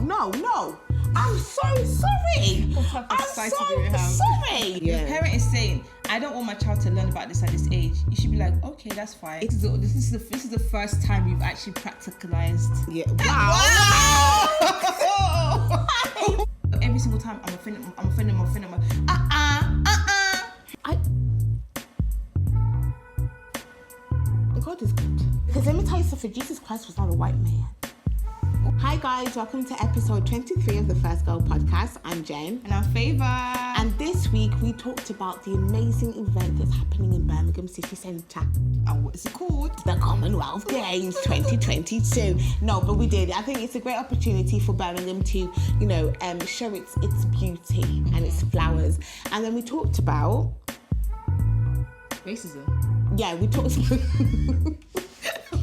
No. I'm so sorry. I'm so sorry. Yeah. Your parent is saying, I don't want my child to learn about this at this age. You should be like, okay, that's fine. This is the first time you've actually practicalized. Yeah. Wow. Every single time I'm offending. God is good. Because let me tell you something, Jesus Christ was not a white man. Hi guys, welcome to episode 23 of the First Girl podcast. I'm Jen. And I'm Favor. And this week we talked about the amazing event that's happening in Birmingham City Centre. And what is it called? The Commonwealth Games 2022. No, but we did. I think it's a great opportunity for Birmingham to, show its beauty and its flowers. And then we talked about... racism. Yeah, we talked about...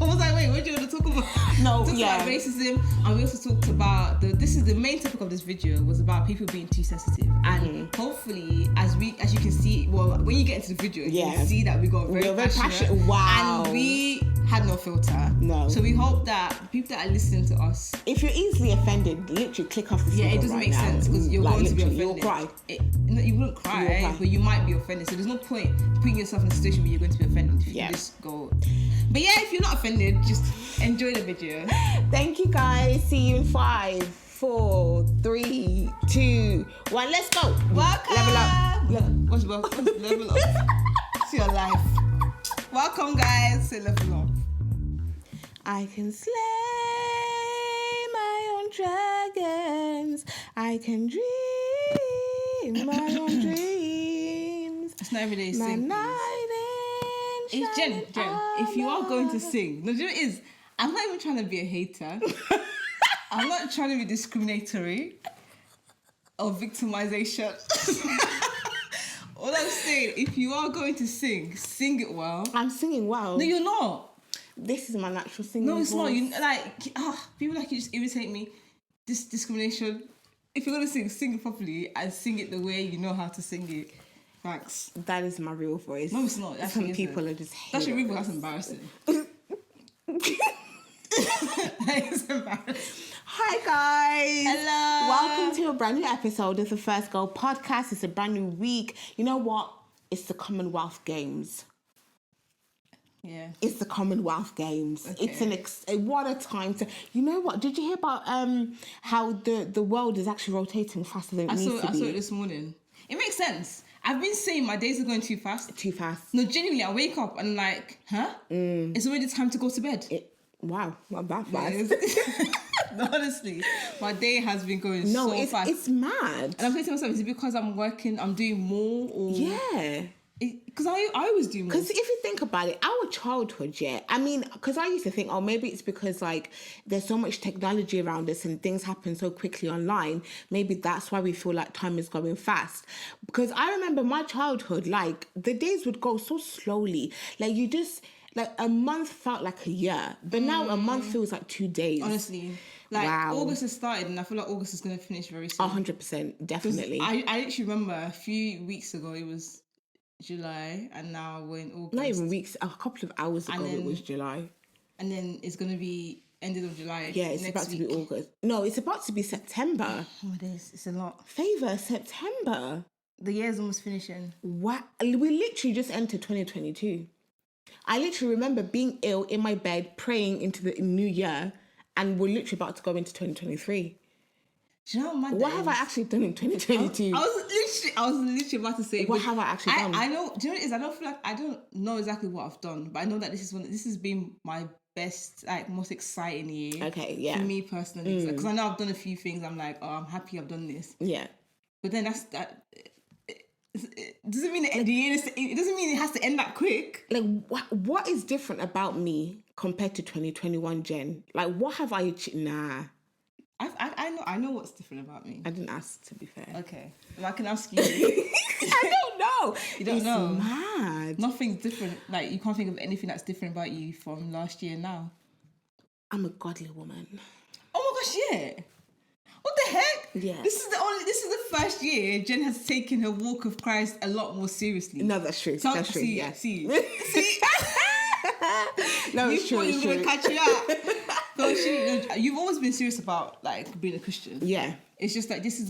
I was like, wait, what do you want to talk about? No, talked about racism, and we also talked about this is the main topic of this video, was about people being too sensitive. And hopefully, as you can see, well, when you get into the video, you can see that we got very passionate. Wow. And we had no filter. No. So we hope that people that are listening to us, if you're easily offended, literally click off this video. Yeah, it doesn't make sense because you're going to be offended. You'll cry. No, you wouldn't cry, but you might be offended. So there's no point putting yourself in a situation where you're going to be offended if you just go. But yeah, if you're not offended, just enjoy the video. Thank you guys. See you in 5, 4, 3, 2, 1. Let's go. Welcome. Level up. What's level up? To your life. Welcome guys to Level Up. I can slay my own dragons. I can dream my own dreams. It's not every day you sing. It's Jen, if you are going to sing, no, you know what it is? I'm not even trying to be a hater. I'm not trying to be discriminatory or victimization. All I'm saying, if you are going to sing it well. I'm singing well. No, you're not. This is my natural singing No, it's voice. not. You people like you just irritate me. This discrimination. If you're going to sing it properly and sing it the way you know how to sing it. Thanks. That is my real voice. No, it's not. Some people are just hating. That's your real voice. That's embarrassing. It's embarrassing. Hi guys. Hello. Welcome to a brand new episode of the First Girl podcast. It's a brand new week. You know what? It's the Commonwealth Games. Yeah. It's the Commonwealth Games. Okay. It's what a time to... You know what? Did you hear about how the world is actually rotating faster than it needs to be? I saw it this morning. It makes sense. I've been saying my days are going too fast. Too fast. No, genuinely, I wake up and I'm like, huh? It's already time to go to bed. Wow, not that fast. No, honestly, my day has been going so fast. It's mad. And I'm thinking to myself, is it because I'm working, I'm doing more? Or yeah. Because I always do more. Because if you think about it, our childhood, because I used to think, maybe it's because there's so much technology around us and things happen so quickly online. Maybe that's why we feel like time is going fast. Because I remember my childhood, the days would go so slowly. A month felt like a year, but now a month feels like 2 days. Honestly. August has started and I feel like August is going to finish very soon. 100%, definitely. I actually remember a few weeks ago it was July and now we're in August. Not even weeks, a couple of hours ago it was July. And then it's going to be ended of July. Yeah, it's about to be August. No, it's about to be September. Oh, it is. It's a lot. Favor, September. The year's almost finishing. What? We literally just entered 2022. I literally remember being ill in my bed, praying into the new year, and we're literally about to go into 2023. Do you know what have I actually done in 2022? I was literally about to say. What have I actually done? I know. Do you know what it is? I don't feel like I don't know exactly what I've done, but I know that this has been my best, most exciting year. Okay, yeah. For me personally, because I know I've done a few things. I'm like, I'm happy I've done this. Yeah. But then it doesn't mean the year. It doesn't mean it has to end that quick. What is different about me compared to 2021, Jen? What have I? Nah. I know what's different about me. I didn't ask, to be fair. Okay, well, I can ask you. I don't know. You don't know. It's mad. Nothing's different. You can't think of anything that's different about you from last year now. I'm a godly woman. Oh my gosh, yeah. What the heck? Yeah. This is the first year Jen has taken her walk of Christ a lot more seriously. No, that's true. That's true. See, yeah. See. No, it's true. You thought you were going to catch you up. No, you've always been serious about like being a Christian. Yeah. It's just like this is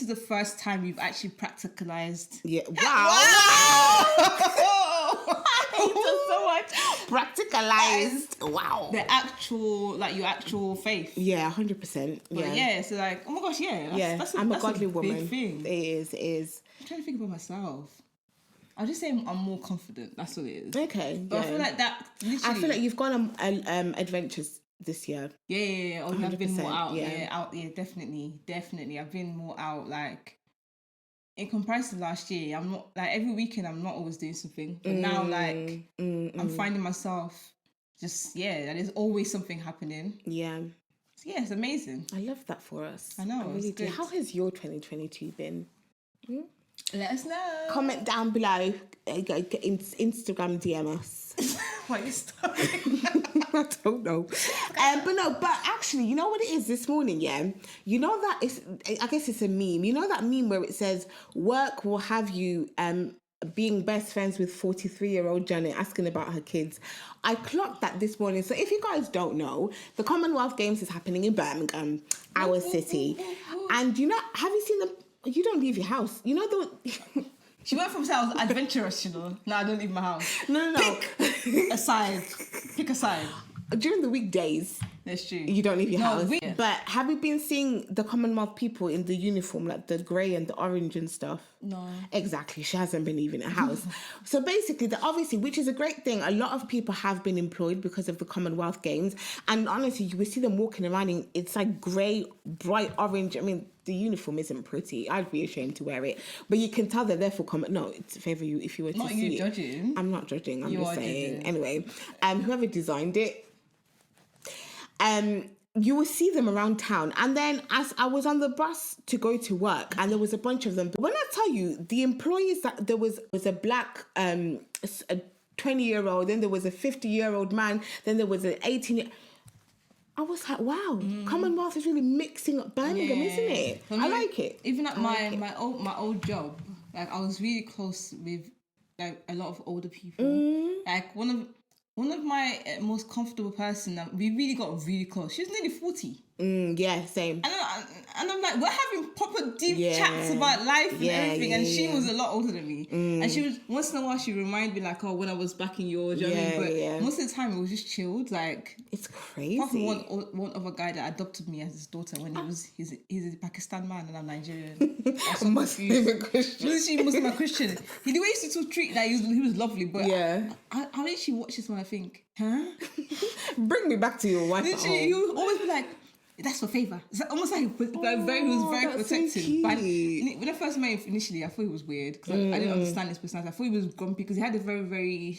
the first time you've actually practicalized. Yeah. Wow. So much practicalized. Wow. The actual, like your actual faith. Yeah, 100%. Yeah. So like, oh my gosh, that's I'm a godly woman. Big thing. It is. I'm trying to think about myself. I'll just say I'm more confident. That's what it is. Okay. But I feel like that. Literally, I feel like you've gone on adventures this year. Yeah. Or I've been more out. Yeah, definitely. I've been more out. Like in comparison to last year, I'm not like every weekend. I'm not always doing something, but now like I'm finding myself just that there's always something happening. Yeah. So, it's amazing. I love that for us. I know. I really do. How has your 2022 been? Let us know. Comment down below. Instagram DM us. Why are you stopping? I don't know. But actually, you know what it is this morning, yeah? You know that I guess it's a meme. You know that meme where it says, work will have you being best friends with 43-year-old Janet asking about her kids. I clocked that this morning. So if you guys don't know, the Commonwealth Games is happening in Birmingham, our city. And you know, have you seen you don't leave your house. You know She went from saying I was adventurous, No, I don't leave my house. No. Pick a side. During the weekdays, that's true. You don't leave your house. But have you been seeing the Commonwealth people in the uniform, like the grey and the orange and stuff? No. Exactly. She hasn't been leaving her house. So basically, obviously, which is a great thing, a lot of people have been employed because of the Commonwealth Games. And honestly, you will see them walking around in, it's like grey, bright orange. I mean, the uniform isn't pretty. I'd be ashamed to wear it. But you can tell they're there for No, it's favour you if you were to see it. Not you judging. I'm not judging. I'm you just saying. Judging. Anyway, whoever designed it, you will see them around town. And then as I was on the bus to go to work, and there was a bunch of them. But when I tell you, the employees, that there was a black, a 20-year-old, then there was a 50-year-old man, then there was an 18-year. I was like, wow, Commonwealth is really mixing up Birmingham, isn't it? I like it. Even at my old job, like I was really close with like a lot of older people. Like one of my most comfortable person that we really got really close. She was nearly 40. Yeah, same. And I'm like, we're having proper deep chats about life and everything. And she was a lot older than me. And she was, once in a while, she reminded me like, oh, when I was back in your journey. But most of the time, it was just chilled. Like, it's crazy. Apart from one other guy that adopted me as his daughter when he's a Pakistan man and I'm Nigerian. Muslim and Christian. Literally Muslim and Christian. The way he used to treat, like, he was lovely. But I literally watch this when I think, huh? Bring me back to your wife. Literally, you always be like, that's for favour. It's almost like he was very protective. So but when I first met him initially, I thought he was weird because I didn't understand his personality. I thought he was grumpy because he had a very, very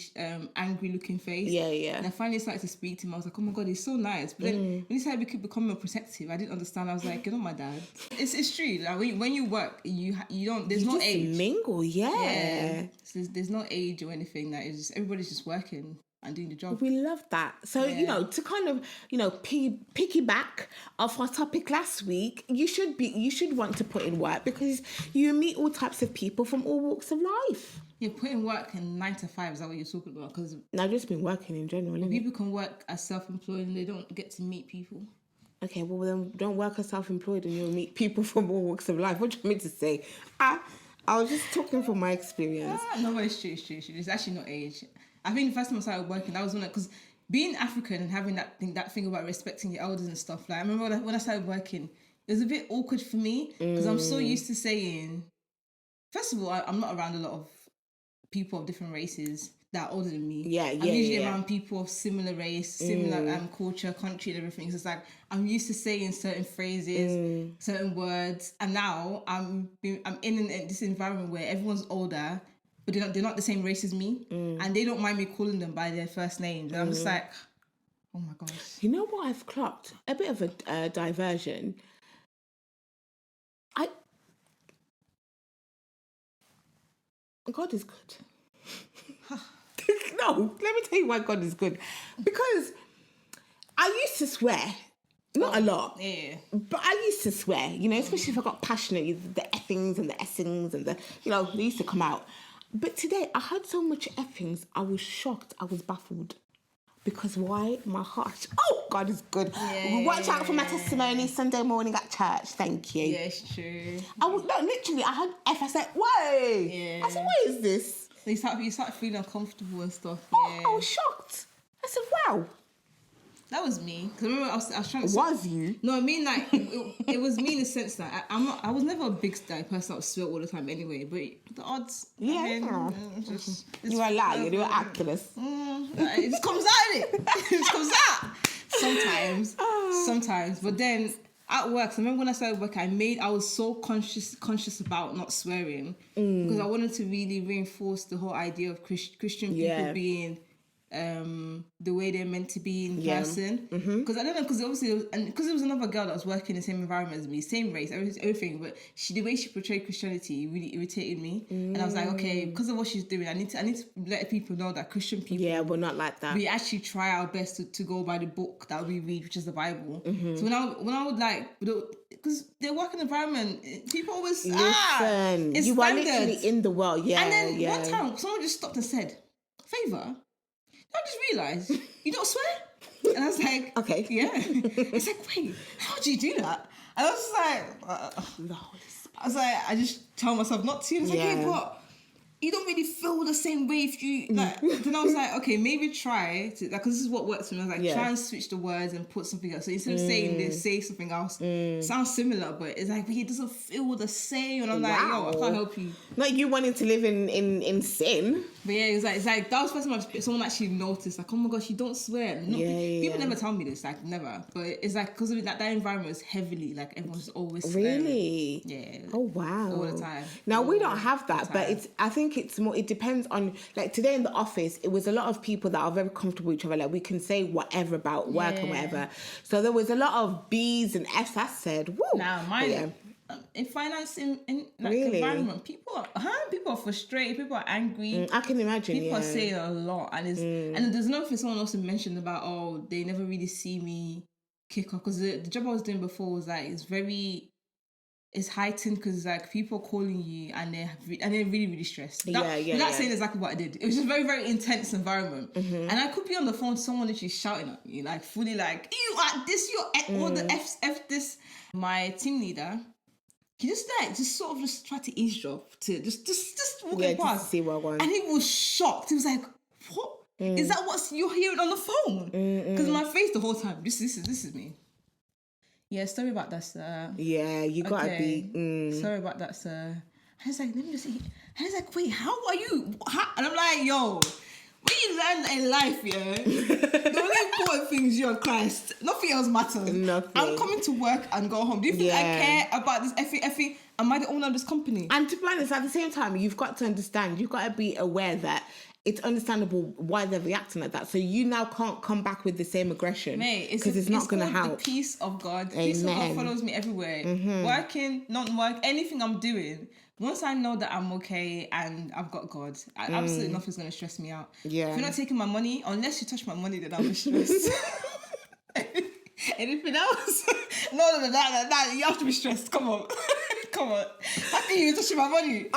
angry looking face. Yeah. And I finally started to speak to him. I was like, oh my God, he's so nice. But then when he started becoming more protective, I didn't understand. I was like, you're not my dad. It's true. Like when you work, you don't. There's no age. Mingle, yeah. So there's no age or anything. That is, everybody's just working and doing the job. We love that. So, to kind of, piggyback off our topic last week, you should want to put in work because you meet all types of people from all walks of life. Yeah, put in work in 9 to 5, is that what you're talking about? Because I've just been working in general. People can work as self-employed and they don't get to meet people. Okay, well then don't work as self-employed and you'll meet people from all walks of life. What do you want me to say? I was just talking from my experience. No, it's true. It's actually not age. I think the first time I started working, that was when, because being African and having that thing about respecting your elders and stuff, like I remember when I started working, it was a bit awkward for me because I'm so used to saying, first of all, I'm not around a lot of people of different races that are older than me. I'm usually around people of similar race, similar culture, country and everything. So it's like, I'm used to saying certain phrases, certain words. And now I'm in this environment where everyone's older, but they're not the same race as me, and they don't mind me calling them by their first names. And I'm just like, oh my gosh. You know what I've clocked? A bit of a diversion. God is good. No, let me tell you why God is good. Because I used to swear. Not a lot. Yeah. But I used to swear, especially if I got passionate, the effings and the essings and they used to come out. But today, I heard so much effings, I was shocked, I was baffled. Because why? My heart. Oh, God is good. Yeah, Watch out for my testimony Sunday morning at church. Thank you. Yeah, it's true. Literally, I had F. I said, why? Yeah. I said, what is this? So you start feeling uncomfortable and stuff. Oh, Yeah. I was shocked. I said, wow. That was me. Because remember, I was trying to... Was you? No, I mean, like, it was me in the sense that I was never a big person that would swear all the time anyway, but the odds... Yeah. You were lying. You were activist. It just comes out, innit? It just comes out. Sometimes. But then, at work, so I remember when I started work, I was so conscious about not swearing because I wanted to really reinforce the whole idea of Christian people being... the way they're meant to be in person, because I don't know, because obviously because there was another girl that was working in the same environment as me, same race, everything, but the way she portrayed Christianity really irritated me, and I was like, okay, because of what she's doing, I need to let people know that Christian people, we're not like that. We actually try our best to go by the book that we read, which is the Bible. So when I would like, because their working environment, people always listen. It's you are standard. Literally in the world, and then one time someone just stopped and said, "Favour, I just realised you don't swear." And I was like, okay. Yeah. It's like, wait, how do you do that? And I was just like, I was like, I just tell myself not to. And it's like, hey, but you don't really feel the same way if you, like, then I was like, okay, maybe try to, like, because this is what works for me. I was like, try and switch the words and put something else. So instead of saying this, say something else. Sounds similar, but it's like, but it doesn't feel the same. And I'm like, yo, I can't help you. Like you wanting to live in sin. But yeah, it's like that was the first time someone actually noticed, like, oh my gosh, you don't swear. People never tell me this, like, never. But it's like, because of that environment is heavily, like, everyone's always really? Yeah. Oh, wow. All the time. Now, we don't have that, but I think it's more, it depends on, like, today in the office, it was a lot of people that are very comfortable with each other. Like, we can say whatever about work and whatever. So there was a lot of B's and F's I said. Woo. Now, mine... in finance, in like environment, people are frustrated, people are angry. I can imagine. People are saying a lot, and there's another thing someone also mentioned about, oh, they never really see me kick off, because the job I was doing before was like it's heightened, because like people are calling you and they're really, really stressed. Without saying exactly what I did, it was just very, very intense environment, and I could be on the phone, someone literally shouting at me, like fully like, you are this, you're all the F this. My team leader, he just sort of tried to eavesdrop, to just walking past, to see what I want. And he was shocked. He was like, "What is that? What you're hearing on the phone?" Because my face the whole time. This is me. Yeah, sorry about that, sir. Yeah, you gotta be. Sorry about that, sir. And he's like, let me just eat. And he's like, wait, how are you? And I'm like, yo. When you learn in life, the only important thing is you and Christ. Nothing else matters. Nothing. I'm coming to work and go home. Do you think I care about this effing? Am I the owner of this company? And to be honest, at the same time, you've got to understand, you've got to be aware that it's understandable why they're reacting like that. So you now can't come back with the same aggression. Because it's not going to help. The peace of God. The peace of God follows me everywhere. Working, not work, anything I'm doing. Once I know that I'm okay and I've got God, absolutely nothing's going to stress me out. Yeah. If you're not taking my money, unless you touch my money, then I'll be stressed. Anything else? No, you have to be stressed. Come on. Come on. How can you touch my money?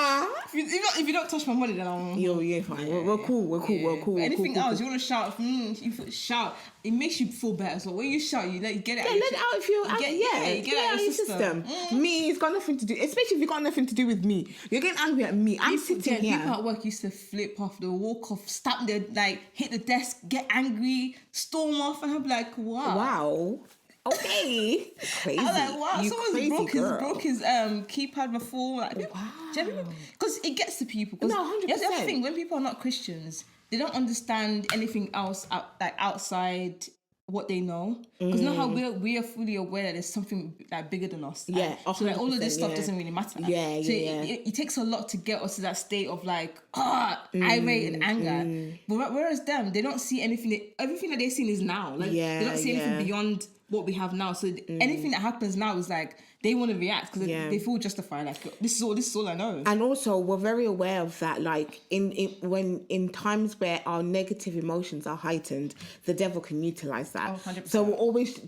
If you don't touch my money, then I'm... You're fine. We're cool. But anything else, you want to shout, you shout. It makes you feel better. So when you shout, you get it out. Let it out if you get it out of your system. Me, it's got nothing to do, especially if you got nothing to do with me. You're getting angry at me. I'm sitting here. People at work used to flip off, they'll walk off, stamp their, like, hit the desk, get angry, storm off, and I'm like, wow. Okay. Crazy. I was like, wow, someone's broke his keypad before. Like, wow. Because it gets to people. No, 100%. Yes, the other thing, when people are not Christians, they don't understand anything else outside what they know. Because now how we are fully aware that there's something like bigger than us. Yeah. So like, all of this stuff doesn't really matter. Yeah. So it takes a lot to get us to that state of like, irate and anger. But whereas them, they don't see anything. Everything that they've seen is now. Like they don't see anything beyond what we have now. So anything that happens now is like they want to react because they feel justified. Like this is all I know. And also we're very aware of that. Like in times where our negative emotions are heightened, the devil can utilize that. Oh, 100%.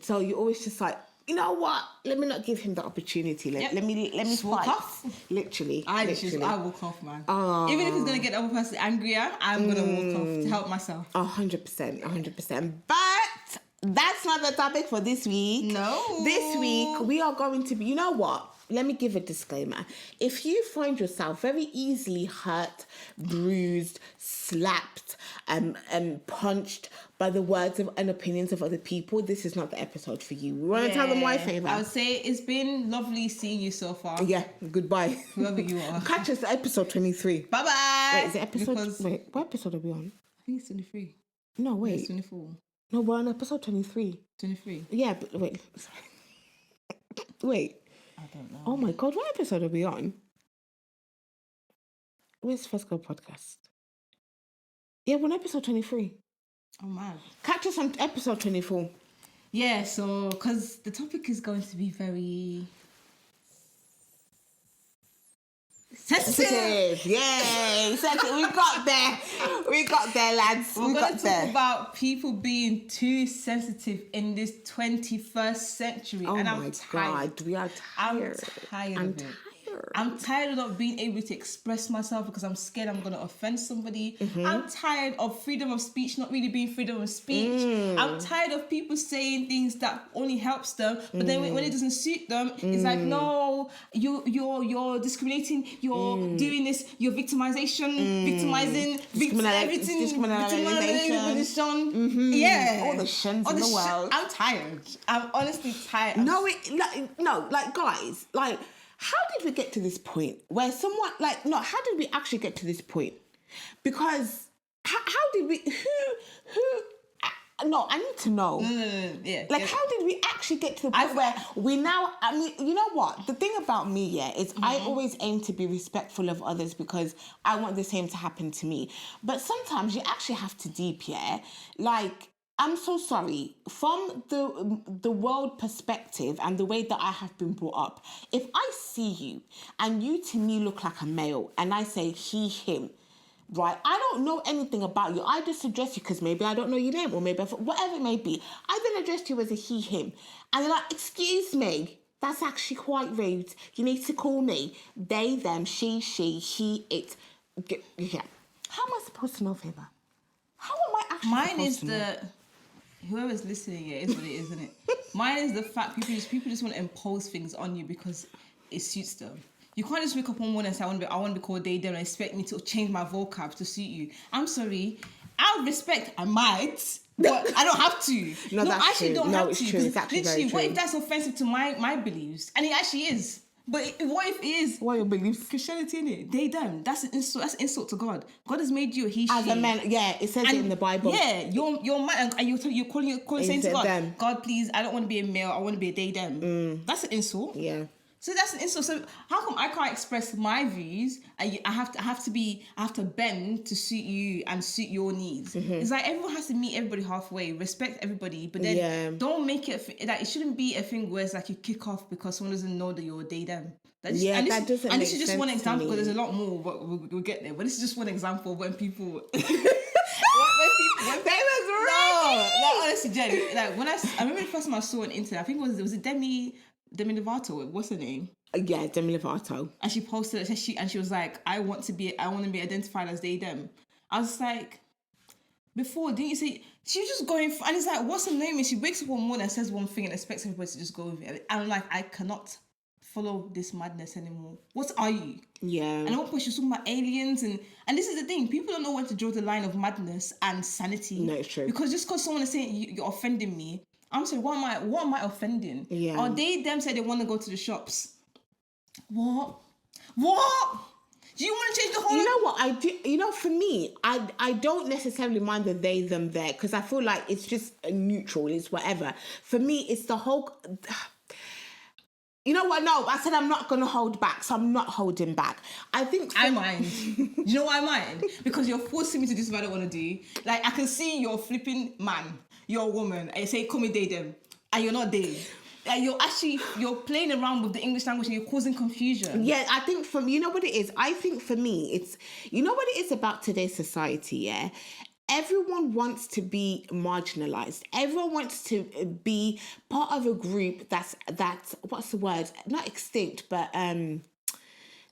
So you always just like, You know what? Let me not give him the opportunity. Let me Just walk fight. off. Literally. I walk off, man. Oh. Even if it's gonna get the other person angrier, I'm gonna walk off to help myself. 100%. But that's not the topic for this week. No. This week we are going to be. You know what? Let me give a disclaimer. If you find yourself very easily hurt, bruised, slapped, punched by the words and opinions of other people, this is not the episode for you. We want to tell them why, Favour. I would say it's been lovely seeing you so far. Yeah, goodbye. Whoever you are. Catch us at episode 23. Bye-bye. Wait, is it episode... Wait, what episode are we on? I think it's 23. No, wait. It's 24. No, we're on episode 23. 23. Yeah, but wait. Wait. I don't know. Oh my God, what episode are we on? Where's First Girl Podcast? Yeah, we're on episode 23. Oh man. Catch us on episode 24. Yeah, so, because the topic is going to be very... sensitive. Yay! Sensitive. We got there, lads. We're going to talk about people being too sensitive in this 21st century. Oh and my God, we are tired. I'm tired of it. I'm tired of not being able to express myself because I'm scared I'm going to offend somebody. Mm-hmm. I'm tired of freedom of speech not really being freedom of speech. I'm tired of people saying things that only helps them, but then when it doesn't suit them, it's like, no, you're discriminating, you're doing this, you're victimizing, everything, mm-hmm. Yeah, all the shins in the world. I'm tired. I'm honestly tired. Guys, how did we get to this point where someone, how did we actually get to this point? Because how did we, I need to know. Yeah. How did we actually get to the point where we now, you know what? The thing about me, is I always aim to be respectful of others because I want the same to happen to me. But sometimes you actually have to deep, I'm so sorry. From the world perspective and the way that I have been brought up, if I see you and you to me look like a male and I say he, him, right? I don't know anything about you. I just address you because maybe I don't know your name or maybe whatever it may be. I then address you as a he, him. And they're like, excuse me, that's actually quite rude. You need to call me they, them, she, he, it. Yeah. How am I supposed to know, Favour? How am I actually supposed to know? Whoever's listening, it is what it is, isn't it? Mine is the fact people just want to impose things on you because it suits them. You can't just wake up one morning and say, I want to be called they, them, and expect me to change my vocab to suit you. I'm sorry. Out of respect, I might, but I don't have to. No, that's actually true. Don't have to. It's actually very true. What if that's offensive to my beliefs? And it actually is. But what if it is? What are your beliefs? Christianity, innit? They, them. That's an insult. That's an insult to God. God has made you a he, as she. a man, it says it in the Bible. Yeah, you're man, and you're calling saying to God, them. God, please, I don't want to be a male. I want to be a they, them. That's an insult. Yeah. So that's an insult. So how come I can't express my views? I have to bend to suit you and suit your needs. Mm-hmm. It's like everyone has to meet everybody halfway, respect everybody, but then don't make it it shouldn't be a thing where it's like you kick off because someone doesn't know that you're a they, them. That doesn't make sense. And this is just one example because there's a lot more, but we'll get there. But this is just one example when people. when people no, honestly, Jen, I remember the first time I saw on internet, I think it was Demi Lovato. What's her name? Yeah, Demi Lovato. And she posted it. She was like, I want to be identified as they, them. I was like, before, didn't you say she was just going? And it's like, what's her name? And she wakes up one morning and says one thing and expects everybody to just go with it. And I'm like, I cannot follow this madness anymore. What are you? Yeah. And at one point she was talking about aliens and this is the thing. People don't know when to draw the line of madness and sanity. No, it's true. Because just because someone is saying you're offending me, I'm saying, what am I offending? Yeah. Or them say they want to go to the shops. What? Do you want to change the whole... You know what I do? You know, for me, I don't necessarily mind the they, them, there because I feel like it's just neutral. It's whatever. For me, it's the whole... You know what? No, I said I'm not going to hold back, so I'm not holding back. I think... I mind. You know why I mind? Because you're forcing me to do something I don't want to do. Like, I can see you're flipping man. You're a woman. And you say, call me they, them. And you're not they. Like, you're playing around with the English language and you're causing confusion. Yeah, I think you know what it is? I think for me, it's... You know what it is about today's society, yeah? everyone wants to be marginalized. Everyone wants to be part of a group that's what's the word? Not extinct, but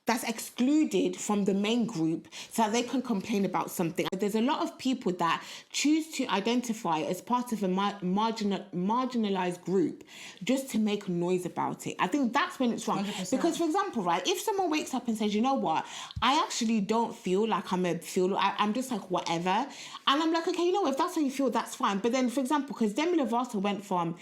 that's excluded from the main group so that they can complain about something. There's a lot of people that choose to identify as part of a marginalized group just to make noise about it. I think that's when it's wrong. 100%. Because, for example, right, if someone wakes up and says, you know what, I actually don't feel like I'm just like whatever. And I'm like, okay, you know, if that's how you feel, that's fine. But then, for example, because Demi Lovato went from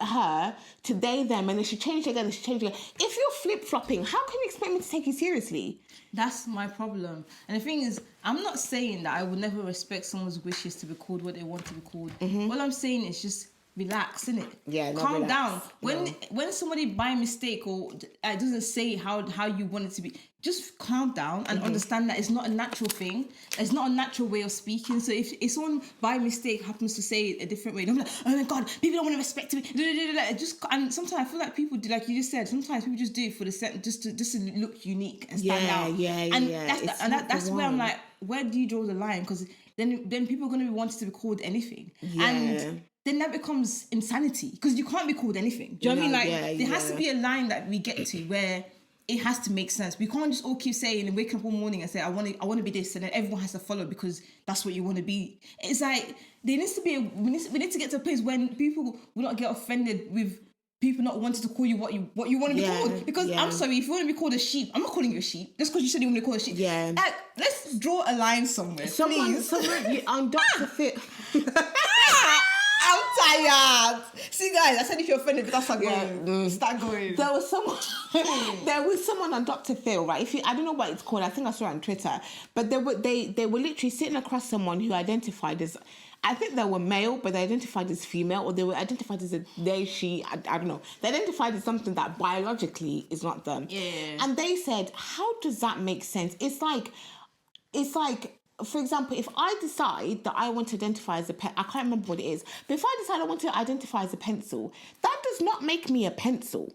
her to they, them, and then she changed again, If you're flip-flopping, how can you expect me to take you seriously? That's my problem. And the thing is, I'm not saying that I would never respect someone's wishes to be called what they want to be called. What I'm saying is just relax, innit? Yeah, calm down. When somebody by mistake or doesn't say how you want it to be, just calm down and understand that it's not a natural thing. It's not a natural way of speaking. So if someone by mistake happens to say it a different way, I'm like, oh my God, people don't want to respect me. And sometimes I feel like people do, like you just said, sometimes people just do it for the set, just to look unique and stand out. That's where I'm like, where do you draw the line? Because then people are going to be wanting to be called anything. Yeah. And then that becomes insanity because you can't be called anything. Do you know what I mean? Like there has to be a line that we get to where it has to make sense. We can't just all keep saying and wake up one morning and say I want to be this, and then everyone has to follow because that's what you want to be. It's like there needs to be we need to get to a place when people will not get offended with people not wanting to call you what you want to be called. Because I'm sorry, if you want to be called a sheep, I'm not calling you a sheep just because you said you want to be called a sheep. Yeah. Let's draw a line somewhere. Someone on Dr. Phil. I'm tired. See, guys, I said if you're offended, that's not going. Start going. There was someone on Dr. Phil, right? I don't know what it's called. I think I saw it on Twitter. But they were literally sitting across someone who identified as, I think they were male, but they identified as female, or they were identified as a they, she. I don't know. They identified as something that biologically is not them. Yeah. And they said, how does that make sense? It's like. For example, if I decide that I want to identify as a pen, I can't remember what it is, but if I decide I want to identify as a pencil, that does not make me a pencil.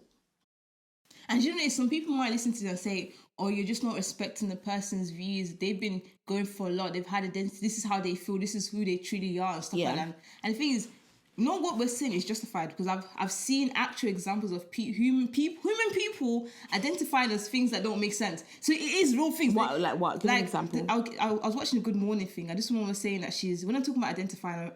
And you know, some people might listen to this and say, oh, you're just not respecting the person's views. They've been going for a lot. They've had identity. This is how they feel. This is who they truly are and stuff like that. And the thing is, not what we're saying is justified because I've seen actual examples of human people identified as things that don't make sense. So it is real things. What? Like what? Give me an example. I was watching a Good Morning thing. I just was saying that when I'm talking about identifying,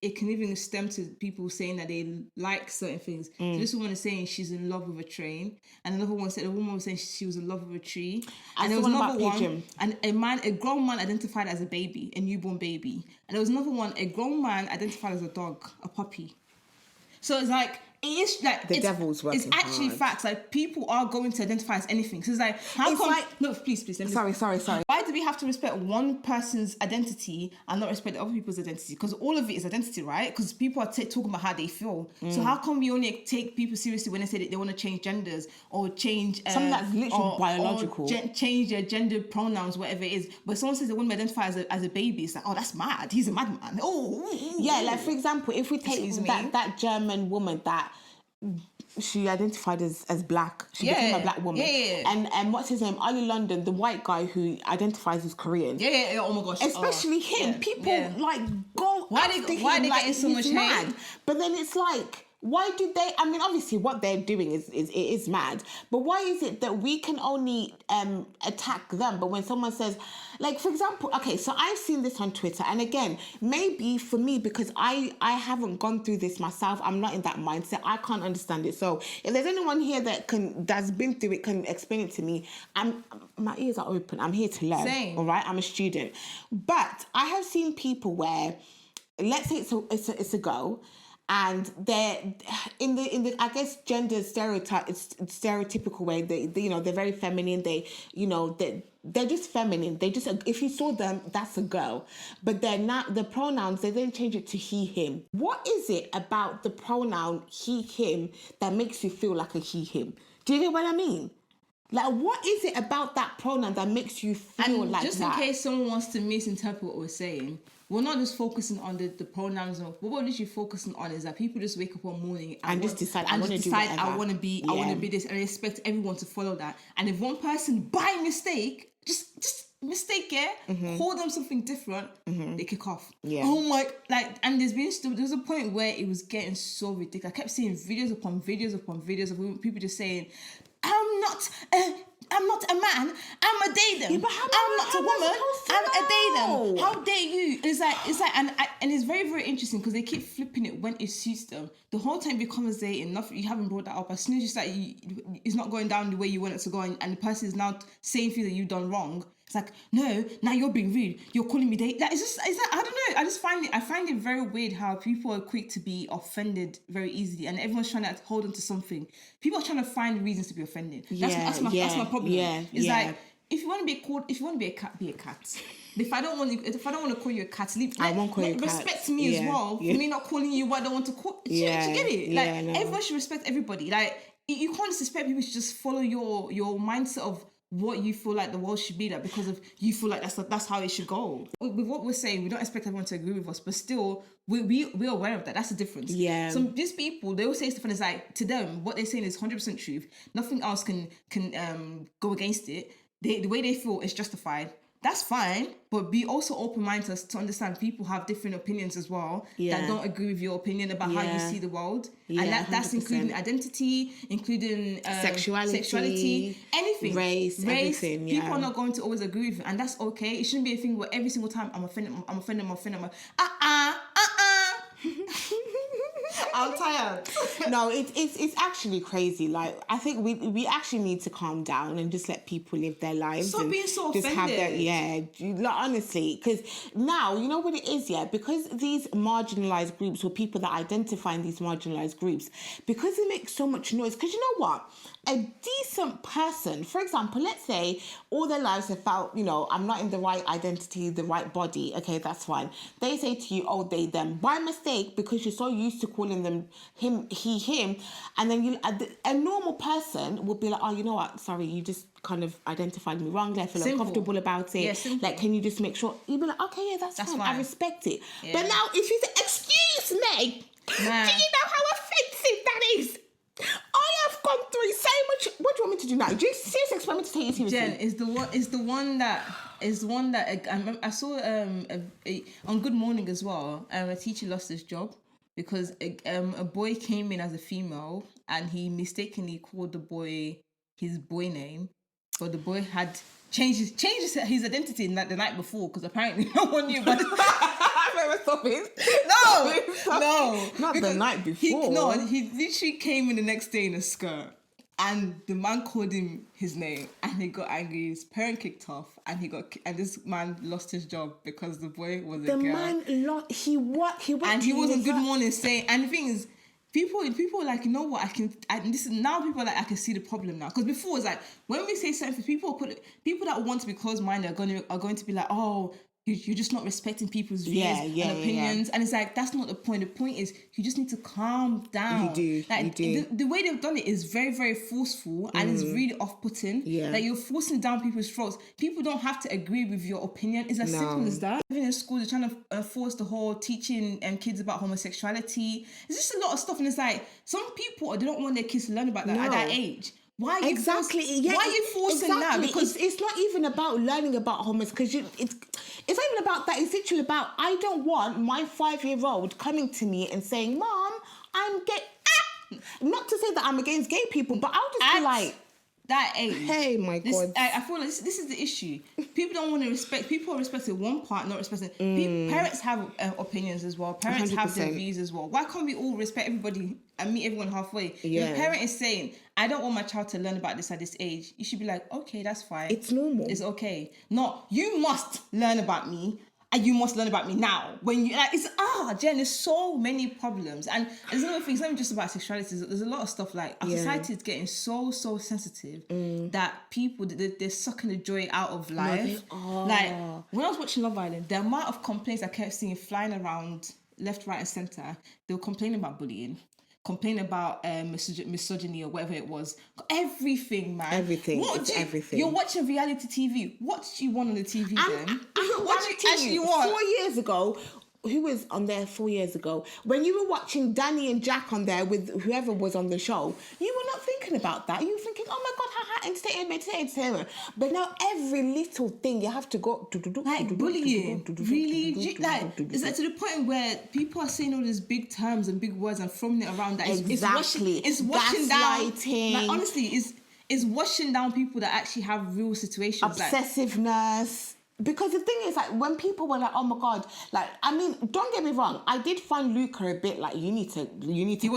it can even stem to people saying that they like certain things. So this woman is saying she's in love with a train, and another one said a woman was saying she was in love with a tree, and there was another one, and a grown man identified as a baby, a newborn baby, and there was another one, a grown man identified as a dog, a puppy. So it's like. It is like the devil's working. It's actually hard. Facts. Like people are going to identify as anything. So it's like no, please. Sorry. Why do we have to respect one person's identity and not respect other people's identity? Because all of it is identity, right? Because people are talking about how they feel. So how come we only take people seriously when they say that they want to change genders or change something that's literally biological, or change their gender pronouns, whatever it is? But someone says they want to identify as a baby, it's like, oh, that's mad. He's a madman. Yeah. Like for example, if we take that German woman that. She identified as black. She became a black woman. Yeah. And what's his name? Ali London, the white guy who identifies as Korean. Yeah. Oh my gosh. Especially him. People like go. Why they getting so much hate? But then it's like. Why do they? I mean, obviously, what they're doing is mad. But why is it that we can only attack them? But when someone says, like, for example, okay, so I've seen this on Twitter, and again, maybe for me because I haven't gone through this myself, I'm not in that mindset. I can't understand it. So if there's anyone here that's been through it, can explain it to me. My ears are open. I'm here to learn. Same. All right, I'm a student. But I have seen people where, let's say it's a girl. And they're in the I guess gender stereotypical way. They're very feminine. They're just feminine. They just, if you saw them, that's a girl. But they're not, the pronouns, they then change it to he, him. What is it about the pronoun he, him that makes you feel like a he, him? Do you get what I mean? Like, what is it about that pronoun that makes you feel like that? Just in case someone wants to misinterpret what we're saying, we're not just focusing on the pronouns. What we're literally focusing on is that people just wake up one morning and just decide I want to be this, and they expect everyone to follow that. And if one person by mistake just mistake, call them something different, they kick off. Yeah. Oh my, like, and there was a point where it was getting so ridiculous. I kept seeing videos upon videos upon videos of people just saying, I'm not a man, I'm a they them. Yeah, but I'm not a woman, I'm a they them. know? How dare you? It's like, and it's very, very interesting because they keep flipping it when it suits them. The whole time you're conversating, nothing, you haven't brought that up. As soon as you start, it's not going down the way you want it to go, and the person is now saying things that you've done wrong. It's like, no, now you're being rude. You're calling me they. That is I don't know. I find it very weird how people are quick to be offended very easily, and everyone's trying to hold on to something. People are trying to find reasons to be offended. That's my problem. It's like, if you want to be called, if you want to be a cat, be a cat. If I don't want to call you a cat, I won't call you a cat. Respect me as well. For me not calling you what I don't want to call. Do you get it? Like, everyone should respect everybody. Like, you can't just expect people to just follow your mindset of what you feel like the world should be like because of you feel like that's how it should go. With what we're saying, we don't expect everyone to agree with us, but still we're aware of that. That's the difference. Yeah. So these people, they will say stuff and it's like, to them, what they're saying is 100% truth. Nothing else can go against it. The way they feel is justified. That's fine, but be also open-minded to understand people have different opinions as well that don't agree with your opinion about how you see the world. Yeah, and that's including identity, including sexuality, anything. Race, everything, People are not going to always agree with it, and that's okay. It shouldn't be a thing where every single time I'm offended. I'm tired. No, it's actually crazy. Like, I think we actually need to calm down and just let people live their lives. Stop being so just offended. Like, honestly, because now, you know what it is, because these marginalised groups or people that identify in these marginalised groups, because they make so much noise, because you know what? A decent person, for example, let's say all their lives have felt, I'm not in the right identity, the right body. Okay, that's fine. They say to you, oh, they, them, by mistake, because you're so used to calling them him, he, him. And then a normal person will be like, oh, you know what? Sorry, you just kind of identified me wrongly. I feel uncomfortable about it. Yeah, like, can you just make sure? You'll be like, okay, yeah, that's fine. I respect it. Yeah. But now, if you say, excuse me, do you know how offensive that is? I have gone through so much. What do you want me to do now? Do you seriously expect me to take it seriously? Jen is the one that I saw on Good Morning as well. A teacher lost his job because a boy came in as a female and he mistakenly called the boy his boy name, but the boy had changed his identity the night before because apparently no one knew about it. Stop it. No. Not the night before. He literally came in the next day in a skirt and the man called him his name and he got angry. His parent kicked off and this man lost his job because the boy was a girl. The man lost, he was on Good Morning saying, and the thing is, people are like, you know what, this is now people are like, I can see the problem now. Because before it's like, when we say something, people that want to be closed-minded are going to be like, oh, you're just not respecting people's views and opinions. And it's like, that's not the point. The point is, you just need to calm down. You do. The way they've done it is very, very forceful and it's really off-putting. Yeah. Like, you're forcing down people's throats. People don't have to agree with your opinion. It's as simple as that. Even in school, they're trying to force the whole teaching kids about homosexuality. It's just a lot of stuff. And it's like, some people, they don't want their kids to learn about that at that age. Why are you forcing that? Because it's not even about learning about homosexuality. Because it's not even about that. It's literally about, I don't want my 5-year-old coming to me and saying, Mom, I'm gay. Not to say that I'm against gay people, but I'll just be like, that age. Hey, my God. I feel like this is the issue. People don't want to respect. People are respecting one part, not respecting. Parents have opinions as well. Parents 100%. Have their views as well. Why can't we all respect everybody and meet everyone halfway? Yeah. If a parent is saying, I don't want my child to learn about this at this age, you should be like, okay, that's fine. It's normal. It's okay. Not, you must learn about me. And you must learn about me now. When you Jen, there's so many problems. And there's another thing, it's not even just about sexuality. There's a lot of stuff like our society is getting so sensitive that people they're sucking the joy out of life. Like, when I was watching Love Island, the amount of complaints I kept seeing flying around left, right, and centre, they were complaining about bullying. Complain about misogyny or whatever it was. Everything, man. Everything. Everything. You're watching reality TV. What do you want on the TV then? What do you want? 4 years ago, who was on there 4 years ago, when you were watching Danny and Jack on there with whoever was on the show, you were not thinking about that. You were thinking, oh my God, haha, entertainment. But now every little thing you have to go... Like bullying. Really? Like, it's like to the point where people are saying all these big terms and big words and throwing it around. That Exactly. It's washing down... Gaslighting. Like, honestly, it's washing down people that actually have real situations. Obsessiveness. Because the thing is, like, when people were like, oh my God, like, I mean, don't get me wrong, I did find Luca a bit like, you need to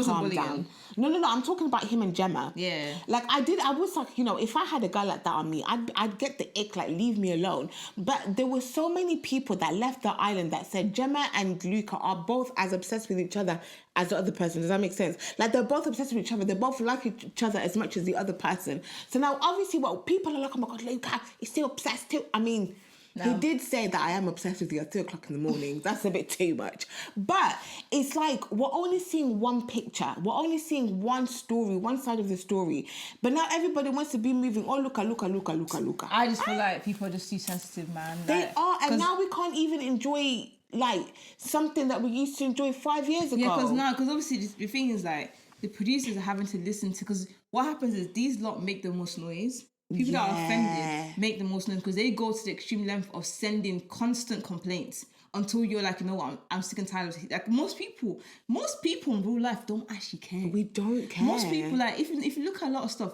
calm down. No, I'm talking about him and Gemma. Yeah. Like, I was like, you know, if I had a guy like that on me, I'd get the ick, like, leave me alone. But there were so many people that left the island that said Gemma and Luca are both as obsessed with each other as the other person. Does that make sense? Like, they're both obsessed with each other. They both like each other as much as the other person. So now, obviously, people are like, oh my God, Luca is still obsessed too. I mean... No. He did say that I am obsessed with you at 3:00 in the morning. That's a bit too much. But it's like, we're only seeing one picture. We're only seeing one story, one side of the story. But now everybody wants to be moving. Oh, Luca. I just feel like people are just too sensitive, man. They are. And now we can't even enjoy, like, something that we used to enjoy 5 years ago. Yeah, because obviously the thing is, like, the producers are having to listen to... Because what happens is these lot make the most noise. People that are offended make the most noise because they go to the extreme length of sending constant complaints until you're like, you know what, I'm sick and tired of it. Like, most people in real life don't actually care. We don't care. Most people, like, if you look at a lot of stuff,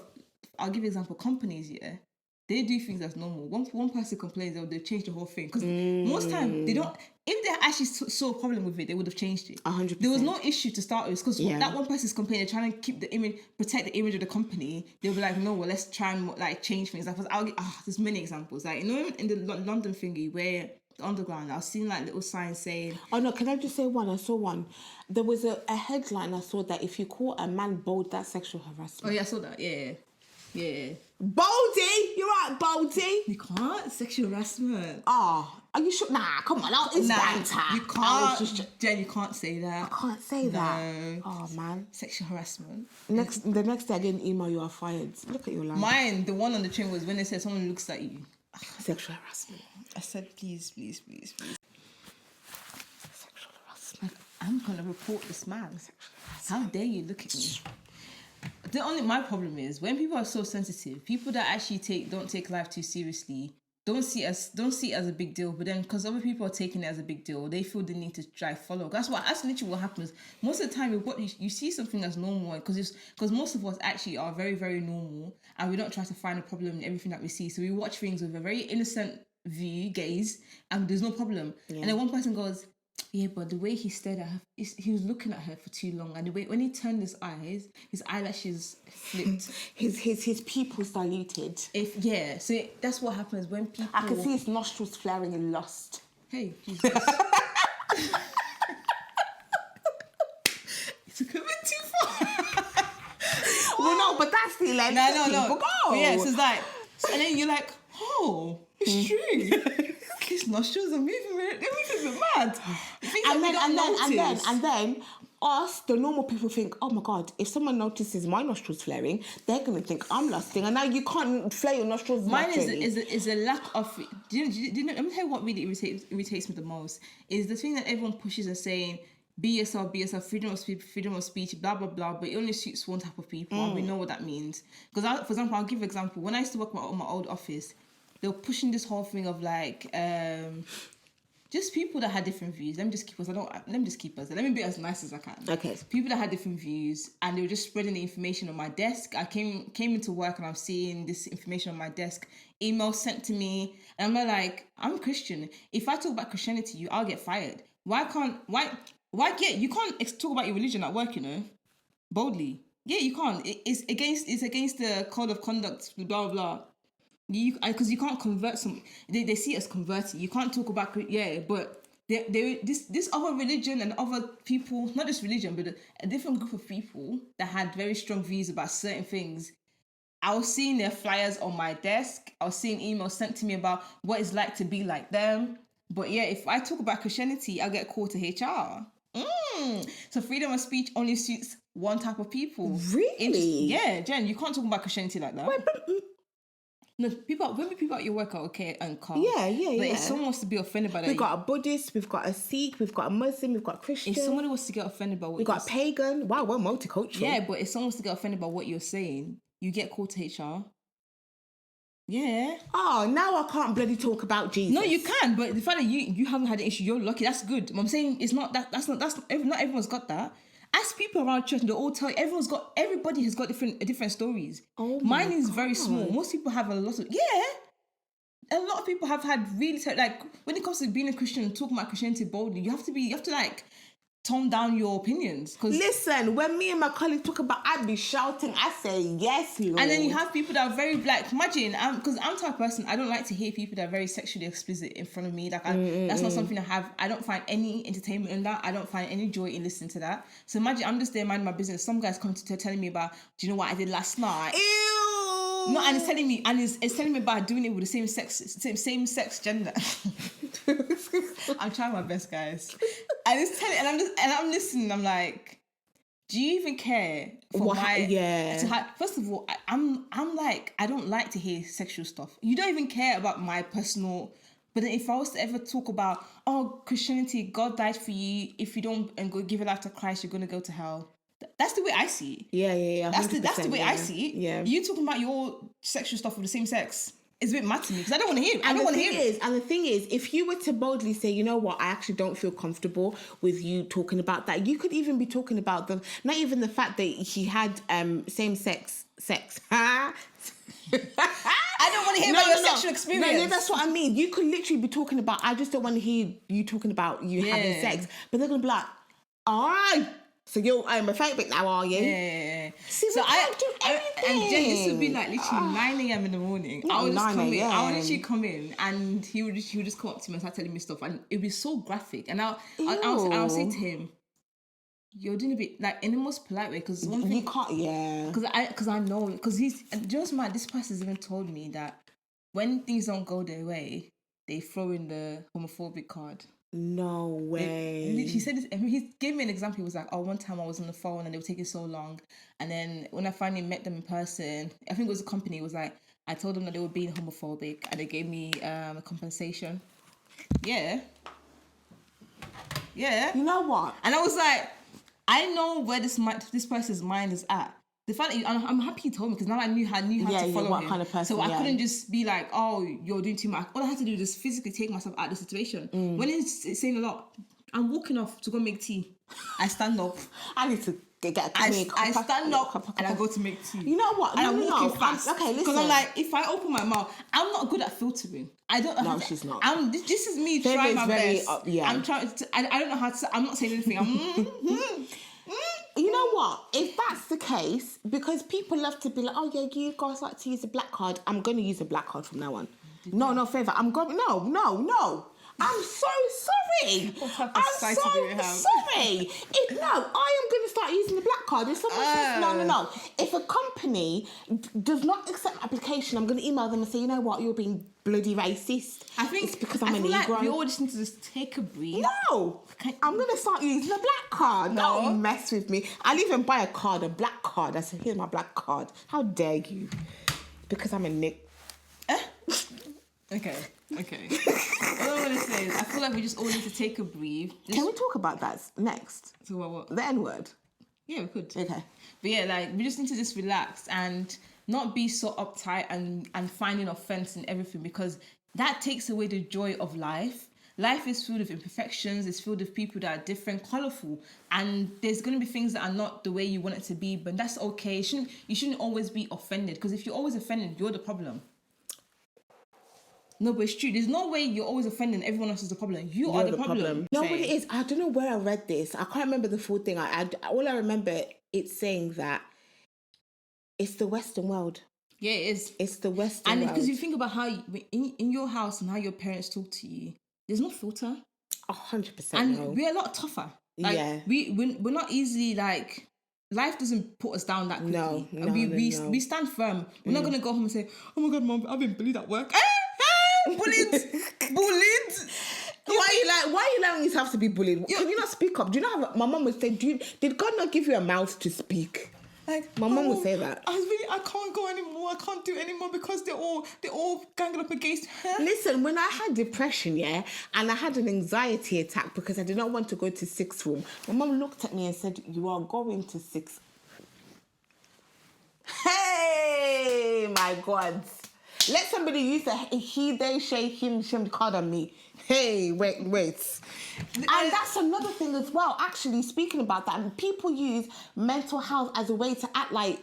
I'll give you an example, companies, yeah, they do things that's normal. One person complains, they change the whole thing. Because most time, they don't... If they actually saw a problem with it, they would have changed it. 100%. There was no issue to start with. Because that one person's complaining, they're trying to keep the image, protect the image of the company. They'll be like, no, well, let's try and, like, change things. Like, there's many examples. Like, you know, in the London thingy, where the underground, I was seeing, like, little signs saying... Oh, no, can I just say one? I saw one. There was a headline I saw that if you call a man bold, that's sexual harassment. Oh, yeah, I saw that. Yeah. Baldy! You're right, Baldy! You can't. Sexual harassment. Oh, are you sure? Nah, come on. It's banter. You can't. Jen, you can't say that. I can't say that. Oh, man. Sexual harassment. The next day I get an email, you are fired. Look at your line. Mine, the one on the train was when they said someone looks at you. Sexual harassment. I said, please. Sexual harassment. I'm going to report this man. How dare you look at me? My problem is when people are so sensitive, people that actually don't take life too seriously, don't see it as a big deal. But then because other people are taking it as a big deal, they feel the need to try follow. That's literally what happens. Most of the time, you see something that's normal because most of us actually are very, very normal, and we don't try to find a problem in everything that we see. So we watch things with a very innocent gaze, and there's no problem. Yeah. And then one person goes, yeah, but the way he stared at her, he was looking at her for too long, and the way when he turned his eyes, his eyelashes flipped. his pupils diluted. So that's what happens when people... I can see his nostrils flaring in lust. Hey, Jesus. It's a bit too far. Well, no, but that's the length No. Go. Yeah, so it's like... And then you're like, oh, it's true. His nostrils are moving. They're moving a bit mad. And then us, the normal people, think, oh my God, if someone notices my nostrils flaring, they're going to think I'm lusting. And now you can't flare your nostrils. Mine is a lack of... Do you know, let me tell you what really irritates me the most. Is the thing that everyone pushes and saying, be yourself, freedom of speech, blah, blah, blah, but it only suits one type of people, and we know what that means. Because, for example, I'll give an example. When I used to work at my old office, they were pushing this whole thing of, like, just people that had different views. Let me just keep us. Let me be as nice as I can. Okay. People that had different views, and they were just spreading the information on my desk. I came into work, and I'm seeing this information on my desk. Emails sent to me, and I'm like, I'm Christian. If I talk about Christianity, I'll get fired. Why you can't talk about your religion at work, you know, boldly. Yeah, you can't. It's against the code of conduct, blah, blah. Because you can't convert some. They see it as converting. You can't talk about, but this other religion and other people, not just religion, but a different group of people that had very strong views about certain things. I was seeing their flyers on my desk. I was seeing emails sent to me about what it's like to be like them. But yeah, if I talk about Christianity, I'll get called to HR. So freedom of speech only suits one type of people. Really? Yeah, Jen, you can't talk about Christianity like that. Wait, but No, people at your work are okay and calm. Yeah. But if someone wants to be offended by that... We've got a Buddhist, we've got a Sikh, we've got a Muslim, we've got a Christian. If somebody wants to get offended by what we've got a pagan. Wow, we're multicultural. Yeah, but if someone wants to get offended by what you're saying, you get called to HR. Yeah. Oh, now I can't bloody talk about Jesus. No, you can, but the fact that you haven't had an issue, you're lucky. That's good. I'm saying it's not that. Not everyone's got that. Ask people around church, and they all tell you, everybody has got different stories. Oh, mine is very small. Most people have a lot of a lot of people have had really like when it comes to being a Christian and talking about Christianity boldly, you have to like tone down your opinions. Listen, when me and my colleagues talk about, I'd be shouting, I say, yes, Lord. And then you have people that are very, like, imagine, because I'm the type of person, I don't like to hear people that are very sexually explicit in front of me. Like, that's not something I don't find any entertainment in that. I don't find any joy in listening to that. So imagine, I'm just there minding my business. Some guys come to telling me about, do you know what I did last night? Ew! No, and it's telling me, about doing it with the same sex gender. I'm trying my best, guys. And I'm listening. I'm like, do you even care for first of all, I'm like, I don't like to hear sexual stuff. You don't even care about my personal. But then if I was to ever talk about, Christianity, God died for you. If you don't and go give your life to Christ, you're gonna go to hell. That's the way I see it. Yeah. That's the way I see it. Yeah. You talking about your sexual stuff with the same sex is a bit mad to me because I don't want to hear it. I don't want to hear it. And the thing is, if you were to boldly say, you know what, I actually don't feel comfortable with you talking about that, you could even be talking about not even the fact that he had same sex. I don't want to hear about your sexual experience. No, that's what I mean. You could literally be talking about, I just don't want to hear you talking about you having sex. But they're going to be like, all right. So you're homophobic now, are you? Yeah. See, so I do everything. And Jen used to be like literally 9 a.m. in the morning. I would literally come in and he would just come up to me and start telling me stuff. And it would be so graphic. And I'll say to him, you're doing a bit, like, in the most polite way. Because one thing... You can't, Because I know... Because just man, this person's even told me that when things don't go their way, they throw in the homophobic card. No way. He said this, he gave me an example. He was like, one time I was on the phone and they were taking so long. And then when I finally met them in person, I think it was a company, it was like, I told them that they were being homophobic and they gave me a compensation. Yeah. You know what? And I was like, I know where this person's mind is at. The fact that I'm happy he told me because now I knew how to follow what him. Kind of person, so I couldn't just be like, you're doing too much. All I had to do was just physically take myself out of the situation. When it's saying a lot, I'm walking off to go make tea. I stand up. I need to get a I stand up and I go to make tea. You know what? And I'm walking fast. Okay, listen. Because I'm like, if I open my mouth, I'm not good at filtering. I don't know how to... she's not. This is me trying my best. I'm trying to... I don't know how to... I'm not saying anything. You know what? If that's the case, because people love to be like, you guys like to use a black card, I'm going to use a black card from now on. No, favour. I'm going... No. I'm so sorry. I'm so sorry. I am going to start using the black card. If someone says, no. If a company does not accept application, I'm going to email them and say, you know what, you're being bloody racist. I think it's because I'm a Negro. Like we all just need to just take a breathe. No, I'm going to start using the black card. No. Don't mess with me. I'll even buy a black card. I said, here's my black card. How dare you? Because I'm a Nick. Okay. All I want to say is I feel like we just all need to take a breathe. Can we talk about that next? Talk about what? The N-word. Yeah, we could. Okay. But yeah, like, we just need to just relax and not be so uptight and finding offense in everything because that takes away the joy of life. Life is filled with imperfections. It's filled with people that are different, colourful. And there's going to be things that are not the way you want it to be, but that's okay. You shouldn't always be offended because if you're always offended, you're the problem. No, but it's true. There's no way you're always offending everyone else is the problem. You are the problem. No, what it is, I don't know where I read this. I can't remember the full thing. All I remember, it's saying that it's the Western world. Yeah, it is. It's the Western world. And because you think about how, in your house and how your parents talk to you, there's no filter. 100%. And we're a lot tougher. Like, we're not easily like... Life doesn't put us down that quickly. No. We stand firm. We're not going to go home and say, oh my God, Mom, I've been bullied at work. Bullied. Why are you allowing yourself to be bullied? Can you not speak up? Do you know how my mom would say, did God not give you a mouth to speak? Like my mum would say that. I can't go anymore. I can't do it anymore because they're all ganging up against her. Listen, when I had depression, yeah, and I had an anxiety attack because I did not want to go to sixth form, my mum looked at me and said, "You are going to sixth." Hey, my God. Let somebody use a he, they, she, him, card on me. Hey, wait. And that's another thing as well. Actually, speaking about that, people use mental health as a way to act like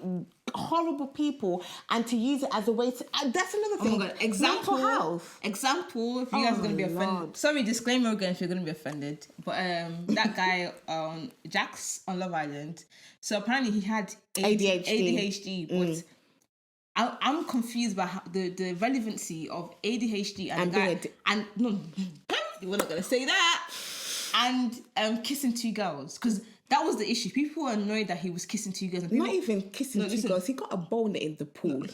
horrible people and to use it as a way to... that's another thing. Oh my God. Example, mental health. Example, if you guys are going to be offended. Sorry, disclaimer again if you're going to be offended. But that guy, Jax on Love Island, so apparently he had ADHD, but... I'm confused by how the relevancy of ADHD and no, we're not gonna say that. And kissing two girls, because that was the issue. People were annoyed that he was kissing two girls. And not even kissing two girls. He got a boner in the pool.